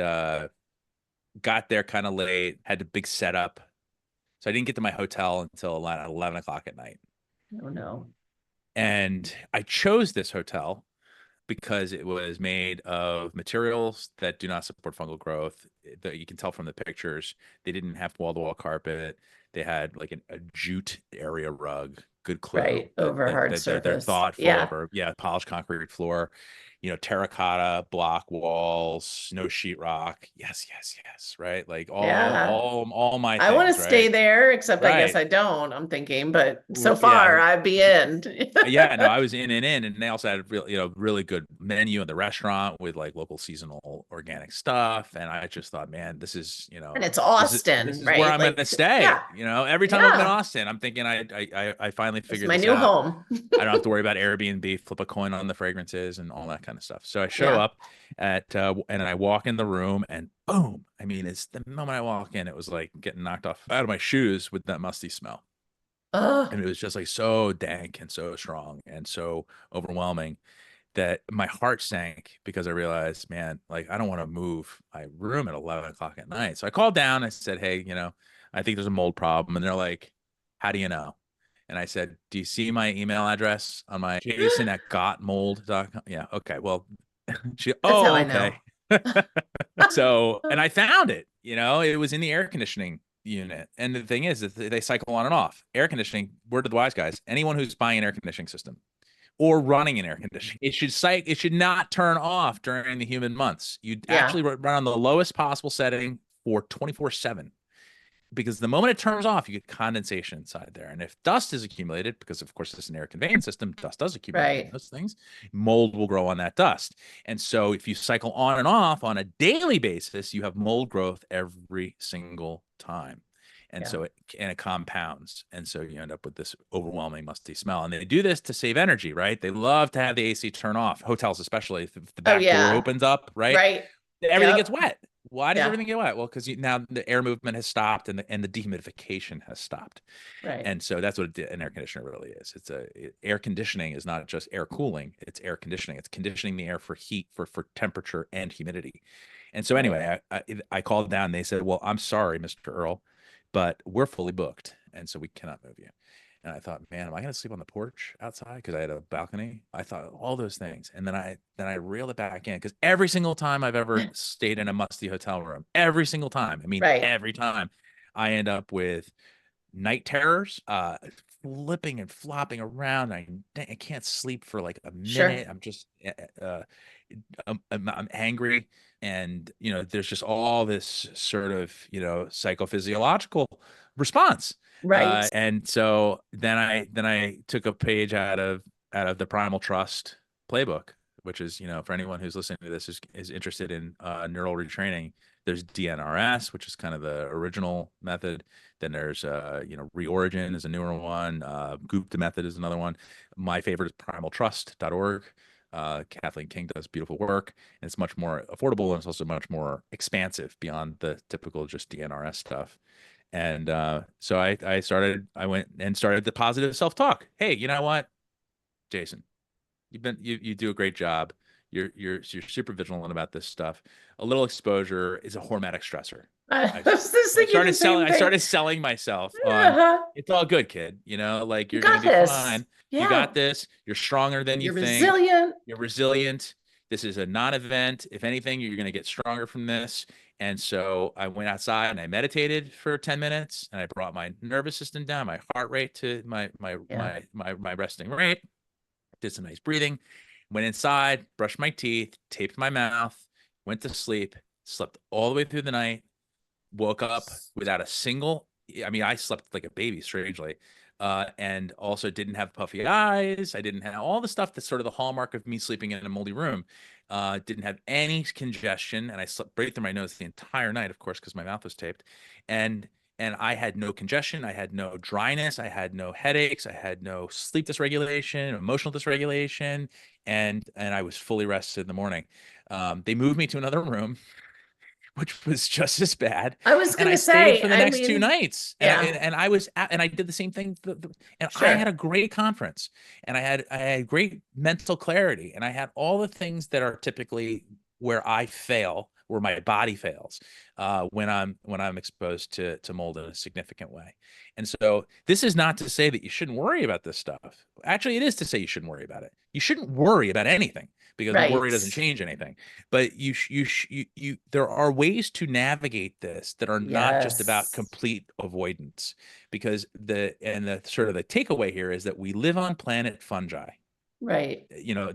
Speaker 1: got there kind of late, had a big setup. So I didn't get to my hotel until 11 o'clock at night.
Speaker 2: Oh, no.
Speaker 1: And I chose this hotel because it was made of materials that do not support fungal growth. That you can tell from the pictures. They didn't have wall-to-wall carpet. They had like a jute area rug, good clue.
Speaker 2: Right, over hard surface.
Speaker 1: They're thoughtful over, polished concrete floor, terracotta block walls, no sheetrock. Yes, right? Like all my things,
Speaker 2: I want to stay there, except I guess
Speaker 1: Right.
Speaker 2: I don't, I'm thinking, but so
Speaker 1: Yeah.
Speaker 2: far I'd be in.
Speaker 1: Yeah, no, I was in, and they also had a really good menu in the restaurant with like local seasonal organic stuff. And I just thought, man, this is,
Speaker 2: And it's Austin,
Speaker 1: this is
Speaker 2: right?
Speaker 1: where I'm
Speaker 2: Like,
Speaker 1: gonna stay.
Speaker 2: yeah.
Speaker 1: Every time I'm in Austin, I'm thinking I finally
Speaker 2: It's
Speaker 1: figured
Speaker 2: my
Speaker 1: this
Speaker 2: new
Speaker 1: out.
Speaker 2: home.
Speaker 1: I don't have to worry about Airbnb, flip a coin on the fragrances and all that kind of stuff. So I show
Speaker 2: Yeah.
Speaker 1: up and I walk in the room, and boom. I mean, it's the moment I walk in, it was like getting knocked off out of my shoes with that musty smell. And it was just like so dank and so strong and so overwhelming that my heart sank, because I realized, man, like I don't want to move my room at 11 o'clock at night. So I called down. I said, hey, I think there's a mold problem. And they're like, how do you know? And I said, do you see my email address on my jason@gotmold.com? Yeah. Okay. Well,
Speaker 2: That's how I
Speaker 1: okay.
Speaker 2: know.
Speaker 1: So, and I found it, it was in the air conditioning unit. And the thing is that they cycle on and off. Air conditioning, word to the wise guys, anyone who's buying an air conditioning system or running an air conditioning, it should not turn off during the humid months. You'd actually run on the lowest possible setting for 24/7. Because the moment it turns off, you get condensation inside there. And if dust is accumulated, because of course this is an air conveyance system, dust does accumulate in those things, mold will grow on that dust. And so if you cycle on and off on a daily basis, you have mold growth every single time. And so it compounds. And so you end up with this overwhelming musty smell. And they do this to save energy, right? They love to have the AC turn off, hotels especially, if the back door opens up, right? Everything gets wet. Why does everything get wet? Well, because now the air movement has stopped and the dehumidification has stopped.
Speaker 2: Right.
Speaker 1: And so that's what an air conditioner really is. Air conditioning is not just air cooling, it's air conditioning. It's conditioning the air for heat, for temperature and humidity. And so anyway, I called down and they said, well, I'm sorry, Mr. Earle, but we're fully booked. And so we cannot move you. And I thought, man, am I going to sleep on the porch outside? Because I had a balcony. I thought all those things. And then I reeled it back in, because every single time I've ever stayed in a musty hotel room, every single time, I mean, every time, I end up with night terrors, flipping and flopping around. I can't sleep for like a minute. I'm just, I'm angry. And, there's just all this sort of, psychophysiological response.
Speaker 2: Right.
Speaker 1: And so then I took a page out of the Primal Trust playbook, which is, for anyone who's listening to this is interested in neural retraining. There's DNRS, which is kind of the original method. Then there's Reorigin is a newer one. Gupta method is another one. My favorite is primaltrust.org. Kathleen King does beautiful work, and it's much more affordable, and it's also much more expansive beyond the typical just DNRS stuff. And so I went and started the positive self-talk. Hey, you know what, Jason, you do a great job. you're super vigilant about this stuff. A little exposure is a hormetic stressor.
Speaker 2: I was just thinking the same
Speaker 1: I
Speaker 2: thing.
Speaker 1: started selling myself on, it's all good, kid. You know, like you're going to be fine. You got this. You're stronger than you think.
Speaker 2: Resilient.
Speaker 1: You're resilient. This is a non-event. If anything, you're going to get stronger from this. And so I went outside and I meditated for 10 minutes, and I brought my nervous system down, my heart rate to my resting rate, did some nice breathing, went inside, brushed my teeth, taped my mouth, went to sleep, slept all the way through the night, woke up without a single, I mean, I slept like a baby, strangely. And also didn't have puffy eyes. I didn't have all the stuff that's sort of the hallmark of me sleeping in a moldy room. Didn't have any congestion, and I slept right through my nose the entire night, of course, because my mouth was taped. And I had no congestion. I had no dryness. I had no headaches. I had no sleep dysregulation, emotional dysregulation, and I was fully rested in the morning. They moved me to another room, which was just as bad.
Speaker 2: I was going to say,
Speaker 1: stayed for the next 2 nights, and I did the same thing. And I had a great conference, and I had great mental clarity, and I had all the things that are typically where I fail, where my body fails, when I'm exposed to mold in a significant way. And so this is not to say that you shouldn't worry about this stuff. Actually, it is to say you shouldn't worry about it. You shouldn't worry about anything, because worry doesn't change anything. But there are ways to navigate this that are not just about complete avoidance, because the sort of the takeaway here is that we live on planet fungi.
Speaker 2: Right.
Speaker 1: You know,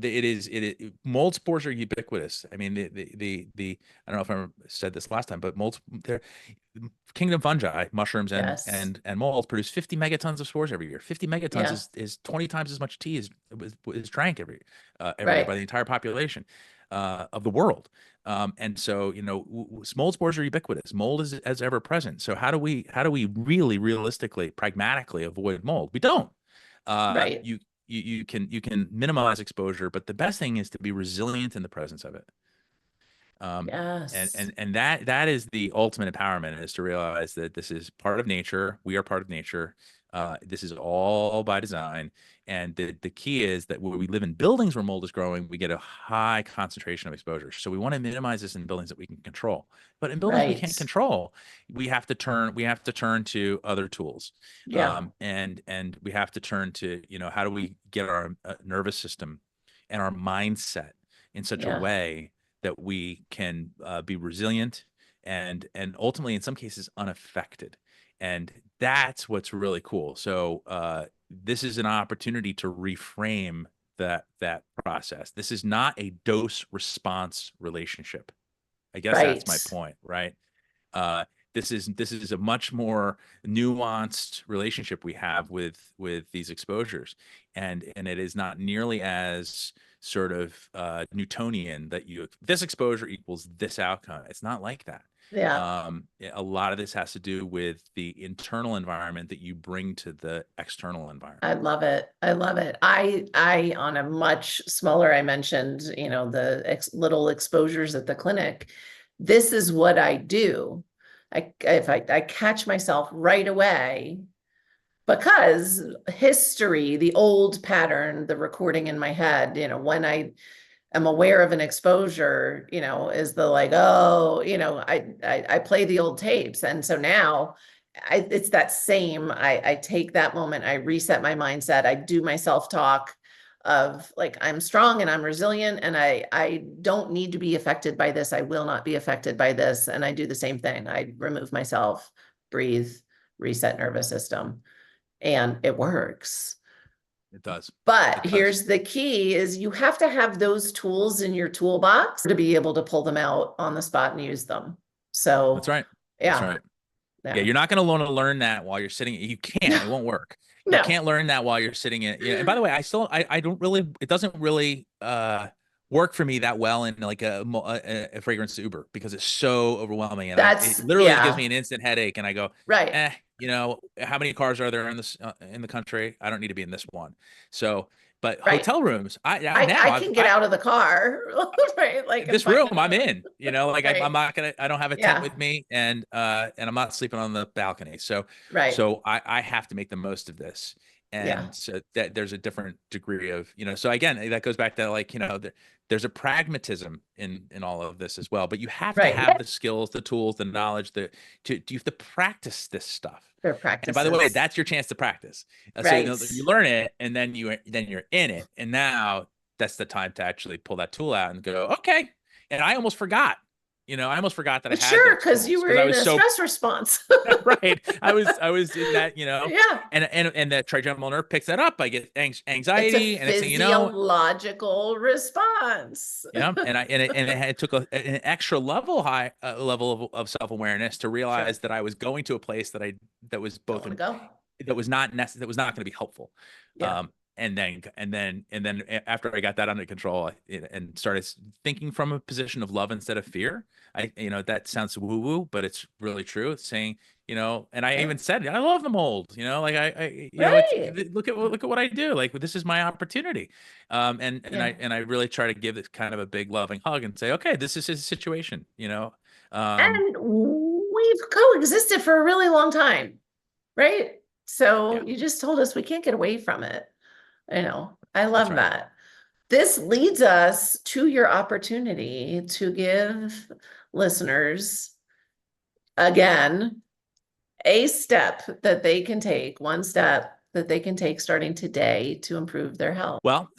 Speaker 1: mold spores are ubiquitous. I mean, I don't know if I said this last time, but kingdom fungi, mushrooms and mold produce 50 megatons of spores every year. 50 megatons is 20 times as much tea is drank every year by the entire population of the world. And so, you know, mold spores are ubiquitous. Mold is as ever present. So how do we really realistically, pragmatically avoid mold? We don't. You can minimize exposure, but the best thing is to be resilient in the presence of it. And that is the ultimate empowerment, is to realize that this is part of nature. We are part of nature. This is all by design. And the key is that when we live in buildings where mold is growing, we get a high concentration of exposure. So we want to minimize this in buildings that we can control. But in buildings we can't control, we have to turn to other tools. And we have to turn to, you know, how do we get our nervous system and our mindset in such a way that we can be resilient and ultimately, in some cases, unaffected. And that's what's really cool. So this is an opportunity to reframe that process. This is not a dose-response relationship. I guess that's my point, right? This is a much more nuanced relationship we have with these exposures, and it is not nearly as sort of Newtonian that this exposure equals this outcome. It's not like that. A lot of this has to do with the internal environment that you bring to the external environment.
Speaker 2: I love it. I on a much smaller, I mentioned, you know, the little exposures at the clinic. This is what I do. If I catch myself right away, because history, the old pattern, the recording in my head, you know, when I am aware of an exposure, you know, is the like, oh, you know, I play the old tapes. And so now it's that same, I take that moment, I reset my mindset, I do my self-talk of like, I'm strong and I'm resilient, and I don't need to be affected by this. I will not be affected by this. And I do the same thing. I remove myself, breathe, reset nervous system, and it works.
Speaker 1: It does.
Speaker 2: But here's the key is you have to have those tools in your toolbox to be able to pull them out on the spot and use them. So
Speaker 1: that's right.
Speaker 2: Yeah.
Speaker 1: That's right. Yeah, you're not going to want to learn that while you're sitting. You can't. It won't work. You can't learn that while you're sitting in. Yeah. And by the way, I don't really. It doesn't really work for me that well in like a fragrance Uber, because it's so overwhelming, and it literally gives me an instant headache. And I go, you know, how many cars are there in the country? I don't need to be in this one. So. But hotel rooms, I can
Speaker 2: get out of the car, right? Like
Speaker 1: this room I'm in, you know, like I'm not gonna, I don't have a tent with me, and I'm not sleeping on the balcony. So, so I have to make the most of this. And so that there's a different degree of, you know, so again, that goes back to like, you know, there's a pragmatism in all of this as well, but you have to
Speaker 2: Right.
Speaker 1: have the skills, the tools, the knowledge, you have to practice this stuff.
Speaker 2: Their
Speaker 1: And by the way,
Speaker 2: practices.
Speaker 1: that's your chance to practice. So
Speaker 2: Right.
Speaker 1: you learn it, and then you're in it, and now that's the time to actually pull that tool out and go, okay. And I almost forgot. I almost forgot that I had
Speaker 2: Sure,
Speaker 1: those
Speaker 2: because you
Speaker 1: tools,
Speaker 2: were
Speaker 1: I
Speaker 2: in
Speaker 1: was
Speaker 2: a
Speaker 1: so
Speaker 2: stress response.
Speaker 1: right. I was in that,
Speaker 2: Yeah.
Speaker 1: and that trigeminal nerve picks that up. I get
Speaker 2: It's
Speaker 1: anxiety,
Speaker 2: a
Speaker 1: and next thing you know,
Speaker 2: physiological response.
Speaker 1: and it took an extra level level of self-awareness to realize
Speaker 2: Sure.
Speaker 1: that I was going to a place that was
Speaker 2: Don't
Speaker 1: both
Speaker 2: want to go.
Speaker 1: that was not that was not going to be helpful.
Speaker 2: Yeah.
Speaker 1: And then after I got that under control and started thinking from a position of love instead of fear, that sounds woo woo, but it's really true. It's saying, and I even said, I love the mold, like
Speaker 2: Right.
Speaker 1: look at what I do. Like, this is my opportunity. And I really try to give it kind of a big loving hug and say, okay, this is his situation,
Speaker 2: And we've coexisted for a really long time, right? So
Speaker 1: Yeah.
Speaker 2: you just told us we can't get away from it. I love
Speaker 1: right.
Speaker 2: that. This leads us to your opportunity to give listeners, again, a step that they can take, one step that they can take starting today to improve their health.
Speaker 1: Well,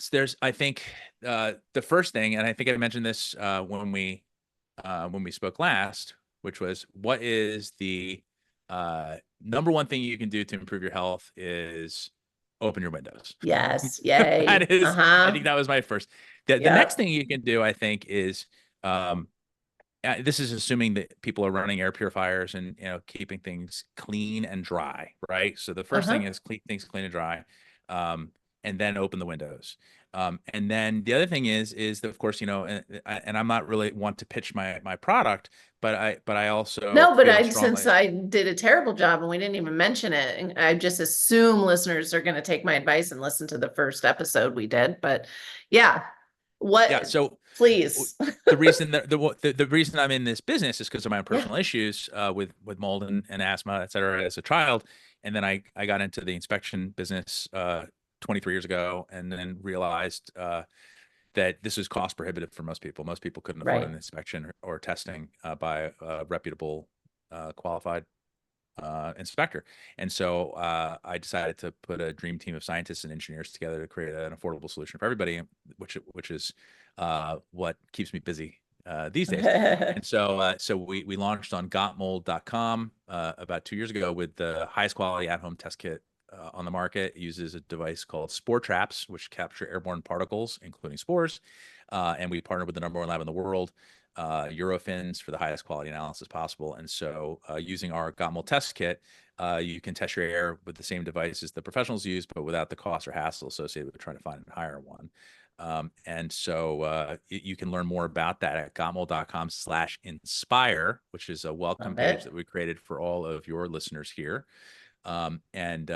Speaker 1: I think the first thing, and I think I mentioned this when we spoke last, which was, what is the number one thing you can do to improve your health is open your windows.
Speaker 2: Yes. Yay.
Speaker 1: I think that was my first. The next thing you can do, I think, is this is assuming that people are running air purifiers and keeping things clean and dry, right? So the first thing is keep things clean and dry, and then open the windows. And then the other thing is that, of course, and I'm not really want to pitch my product, but I also
Speaker 2: since I did a terrible job and we didn't even mention it, and I just assume listeners are going to take my advice and listen to the first episode we did. But so please,
Speaker 1: the reason the reason I'm in this business is because of my own personal issues with mold and asthma, et cetera, as a child. And then I got into the inspection business 23 years ago, and then realized that this is cost prohibitive for most people. Most people couldn't afford an inspection or testing by a reputable, qualified inspector. And so I decided to put a dream team of scientists and engineers together to create an affordable solution for everybody, which is what keeps me busy these days. And so we launched on gotmold.com about 2 years ago with the highest quality at-home test kit on the market. It uses a device called spore traps, which capture airborne particles, including spores. And we partnered with the #1 lab in the world, Eurofins, for the highest quality analysis possible. And so using our Gotmold test kit, you can test your air with the same devices the professionals use, but without the cost or hassle associated with trying to find and hire one. And so you can learn more about that at gotmold.com/inspire, which is a welcome page that we created for all of your listeners here. And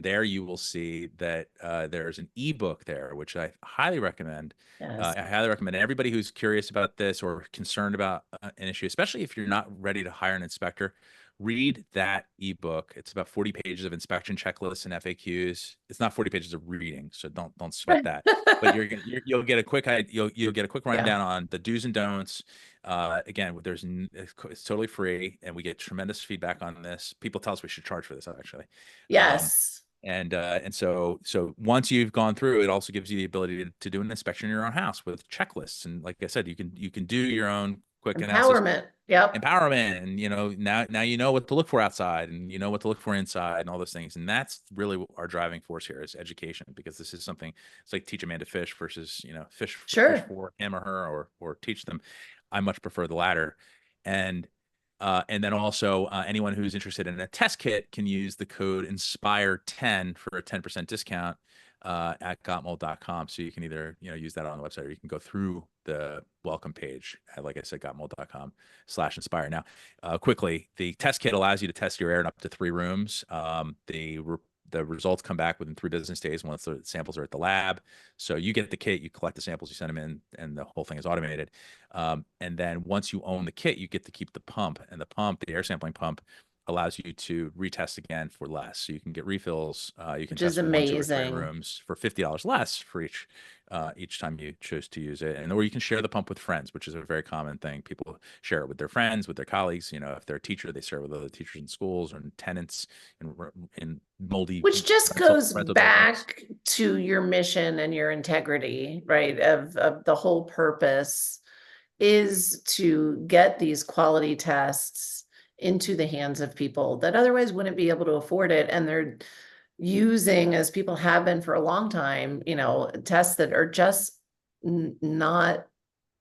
Speaker 1: there you will see that there's an ebook there, which I highly recommend. I highly recommend everybody who's curious about this or concerned about an issue, especially if you're not ready to hire an inspector, read that ebook. It's about 40 pages of inspection checklists and FAQs. It's not 40 pages of reading, so don't sweat that. But you'll get a quick rundown on the do's and don'ts. Again, it's totally free, and we get tremendous feedback on this. People tell us we should charge for this, actually.
Speaker 2: Yes.
Speaker 1: And so once you've gone through, it also gives you the ability to do an inspection in your own house with checklists. And like I said, you can do your own quick
Speaker 2: empowerment.
Speaker 1: Empowerment. And now you know what to look for outside, and you know what to look for inside, and all those things. And that's really our driving force here, is education, because this is something, it's like teach a man to fish versus fish for him or her, or teach them. I much prefer the latter. And then also anyone who's interested in a test kit can use the code INSPIRE10 for a 10% discount at gotmold.com. So you can either use that on the website, or you can go through the welcome page at, like I said, gotmold.com/inspire. Now, quickly, the test kit allows you to test your air in up to 3 rooms. The results come back within 3 business days once the samples are at the lab. So you get the kit, you collect the samples, you send them in, and the whole thing is automated. And then once you own the kit, you get to keep the pump. And the air sampling pump, allows you to retest again for less. So you can get refills. You can
Speaker 2: Which is
Speaker 1: test 1, 2, or 3
Speaker 2: amazing.
Speaker 1: rooms for $50 less for each time you choose to use it. And or you can share the pump with friends, which is a very common thing. People share it with their friends, with their colleagues. If they're a teacher, they share it with other teachers in schools or in tenants in moldy.
Speaker 2: Which just goes
Speaker 1: rental
Speaker 2: back to your mission and your integrity, right? Of the whole purpose is to get these quality tests into the hands of people that otherwise wouldn't be able to afford it. And they're using, as people have been for a long time, tests that are just not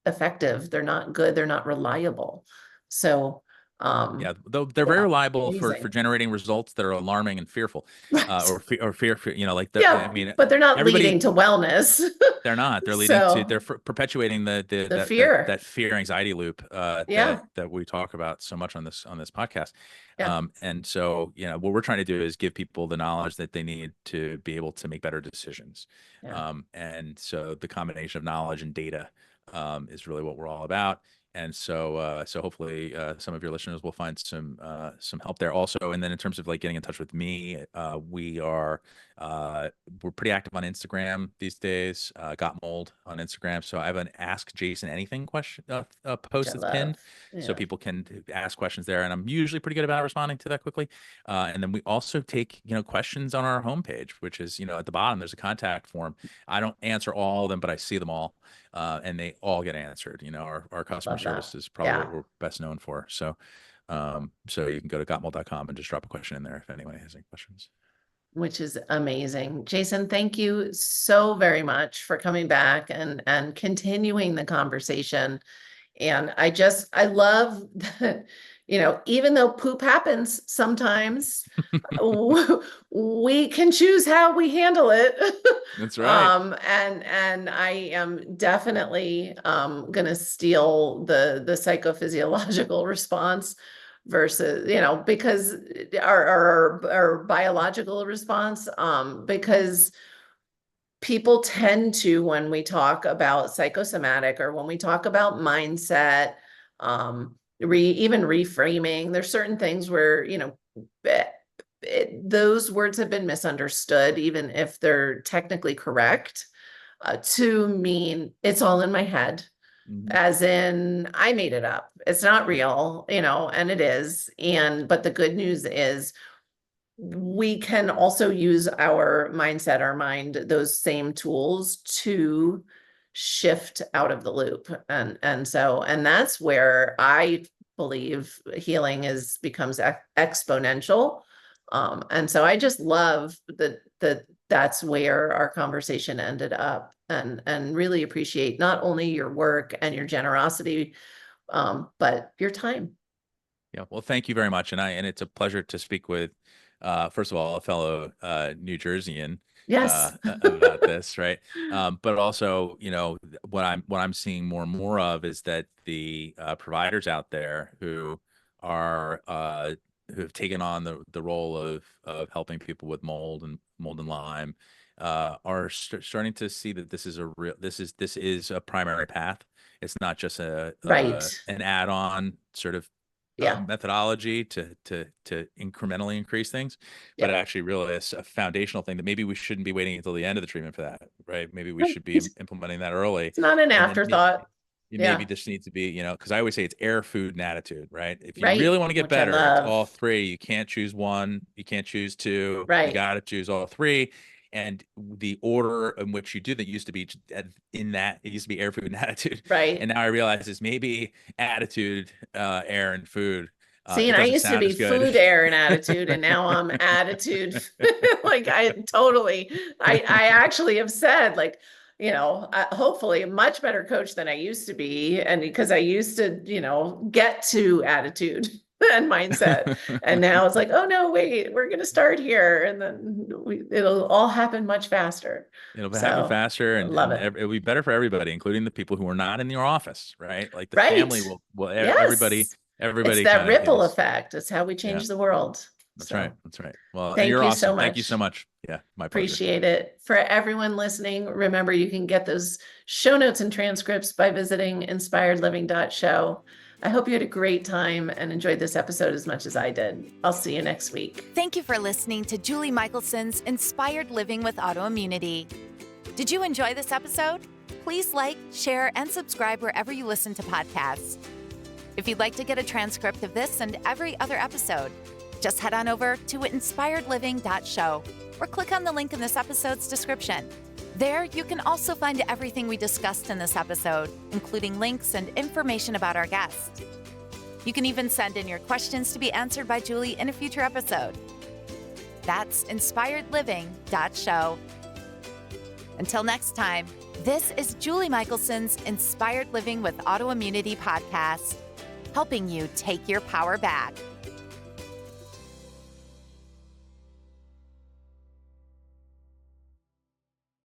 Speaker 2: effective. They're not good. They're not reliable. So,
Speaker 1: yeah, though they're very reliable for
Speaker 2: amazing.
Speaker 1: generating results that are alarming and fearful,
Speaker 2: Right.
Speaker 1: or fear, like
Speaker 2: Yeah,
Speaker 1: I mean,
Speaker 2: but they're not
Speaker 1: everybody,
Speaker 2: leading to wellness.
Speaker 1: they're not. They're leading to
Speaker 2: So
Speaker 1: they're perpetuating
Speaker 2: the fear.
Speaker 1: that fear anxiety loop
Speaker 2: Yeah.
Speaker 1: that we talk about so much on this podcast.
Speaker 2: Yeah.
Speaker 1: And so what we're trying to do is give people the knowledge that they need to be able to make better decisions.
Speaker 2: Yeah.
Speaker 1: And so the combination of knowledge and data is really what we're all about. And so hopefully some of your listeners will find some help there also. And then in terms of like getting in touch with me, we're pretty active on Instagram these days. Got Mold on Instagram. So I have an Ask Jason Anything question post that's pinned, so people can ask questions there. And I'm usually pretty good about responding to that quickly. And then we also take questions on our homepage, which is at the bottom there's a contact form. I don't answer all of them, but I see them all. And they all get answered. Our customer service is probably what we're best known for. So, so you can go to gotmold.com and just drop a question in there if anyone has any questions.
Speaker 2: Which is amazing. Jason, thank you so very much for coming back and continuing the conversation. And I love that, even though poop happens sometimes, we can choose how we handle it.
Speaker 1: That's right.
Speaker 2: And I am definitely gonna steal the psychophysiological response versus, because our biological response, because people tend to, when we talk about psychosomatic or when we talk about mindset, even reframing, there's certain things where, those words have been misunderstood, even if they're technically correct, to mean it's all in my head. As in, I made it up. It's not real, and it is. But the good news is we can also use our mindset, our mind, those same tools to shift out of the loop. And that's where I believe healing becomes exponential. And so I just love that that's where our conversation ended up, and really appreciate not only your work and your generosity, but your time.
Speaker 1: Yeah. Well, thank you very much. And it's a pleasure to speak with, first of all, a fellow New Jerseyan.
Speaker 2: Yes.
Speaker 1: About this, right? But also, what I'm seeing more and more of is that the providers out there who have taken on the role of helping people with mold and Lyme are starting to see that this is a primary path. It's not just an add-on sort of methodology to incrementally increase things, but actually really a foundational thing that maybe we shouldn't be waiting until the end of the treatment for that, right? Maybe we should be implementing that early.
Speaker 2: It's not an afterthought.
Speaker 1: Maybe this needs to be, because I always say it's air, food, and attitude, right? If you really want to get better, it's all three. You can't choose one. You can't choose two.
Speaker 2: Right.
Speaker 1: You got to choose all three. And the order in which you do that used to be it used to be air, food, and attitude.
Speaker 2: Right.
Speaker 1: And now I realize it's maybe attitude, air, and food.
Speaker 2: See, and I used to be food, air, and attitude, and now I'm attitude. Like I actually have said, like, hopefully a much better coach than I used to be. And because I used to, get to attitude and mindset. And now it's like, oh no, wait, we're going to start here. And then it'll all happen much faster.
Speaker 1: It'll happen faster, and it'll be better for everybody, including the people who are not in your office, right? Like the family will everybody. It's
Speaker 2: that ripple effect. It's how we change the world.
Speaker 1: That's right. That's right. Well,
Speaker 2: you're awesome.
Speaker 1: So much. Thank you so much. Yeah, my pleasure.
Speaker 2: Appreciate it. For everyone listening, remember you can get those show notes and transcripts by visiting inspiredliving.show. I hope you had a great time and enjoyed this episode as much as I did. I'll see you next week.
Speaker 3: Thank you for listening to Julie Michelson's Inspired Living with Autoimmunity. Did you enjoy this episode? Please like, share, and subscribe wherever you listen to podcasts. If you'd like to get a transcript of this and every other episode, just head on over to inspiredliving.show or click on the link in this episode's description. There, you can also find everything we discussed in this episode, including links and information about our guest. You can even send in your questions to be answered by Julie in a future episode. That's inspiredliving.show. Until next time, this is Julie Michelson's Inspired Living with Autoimmunity podcast, helping you take your power back.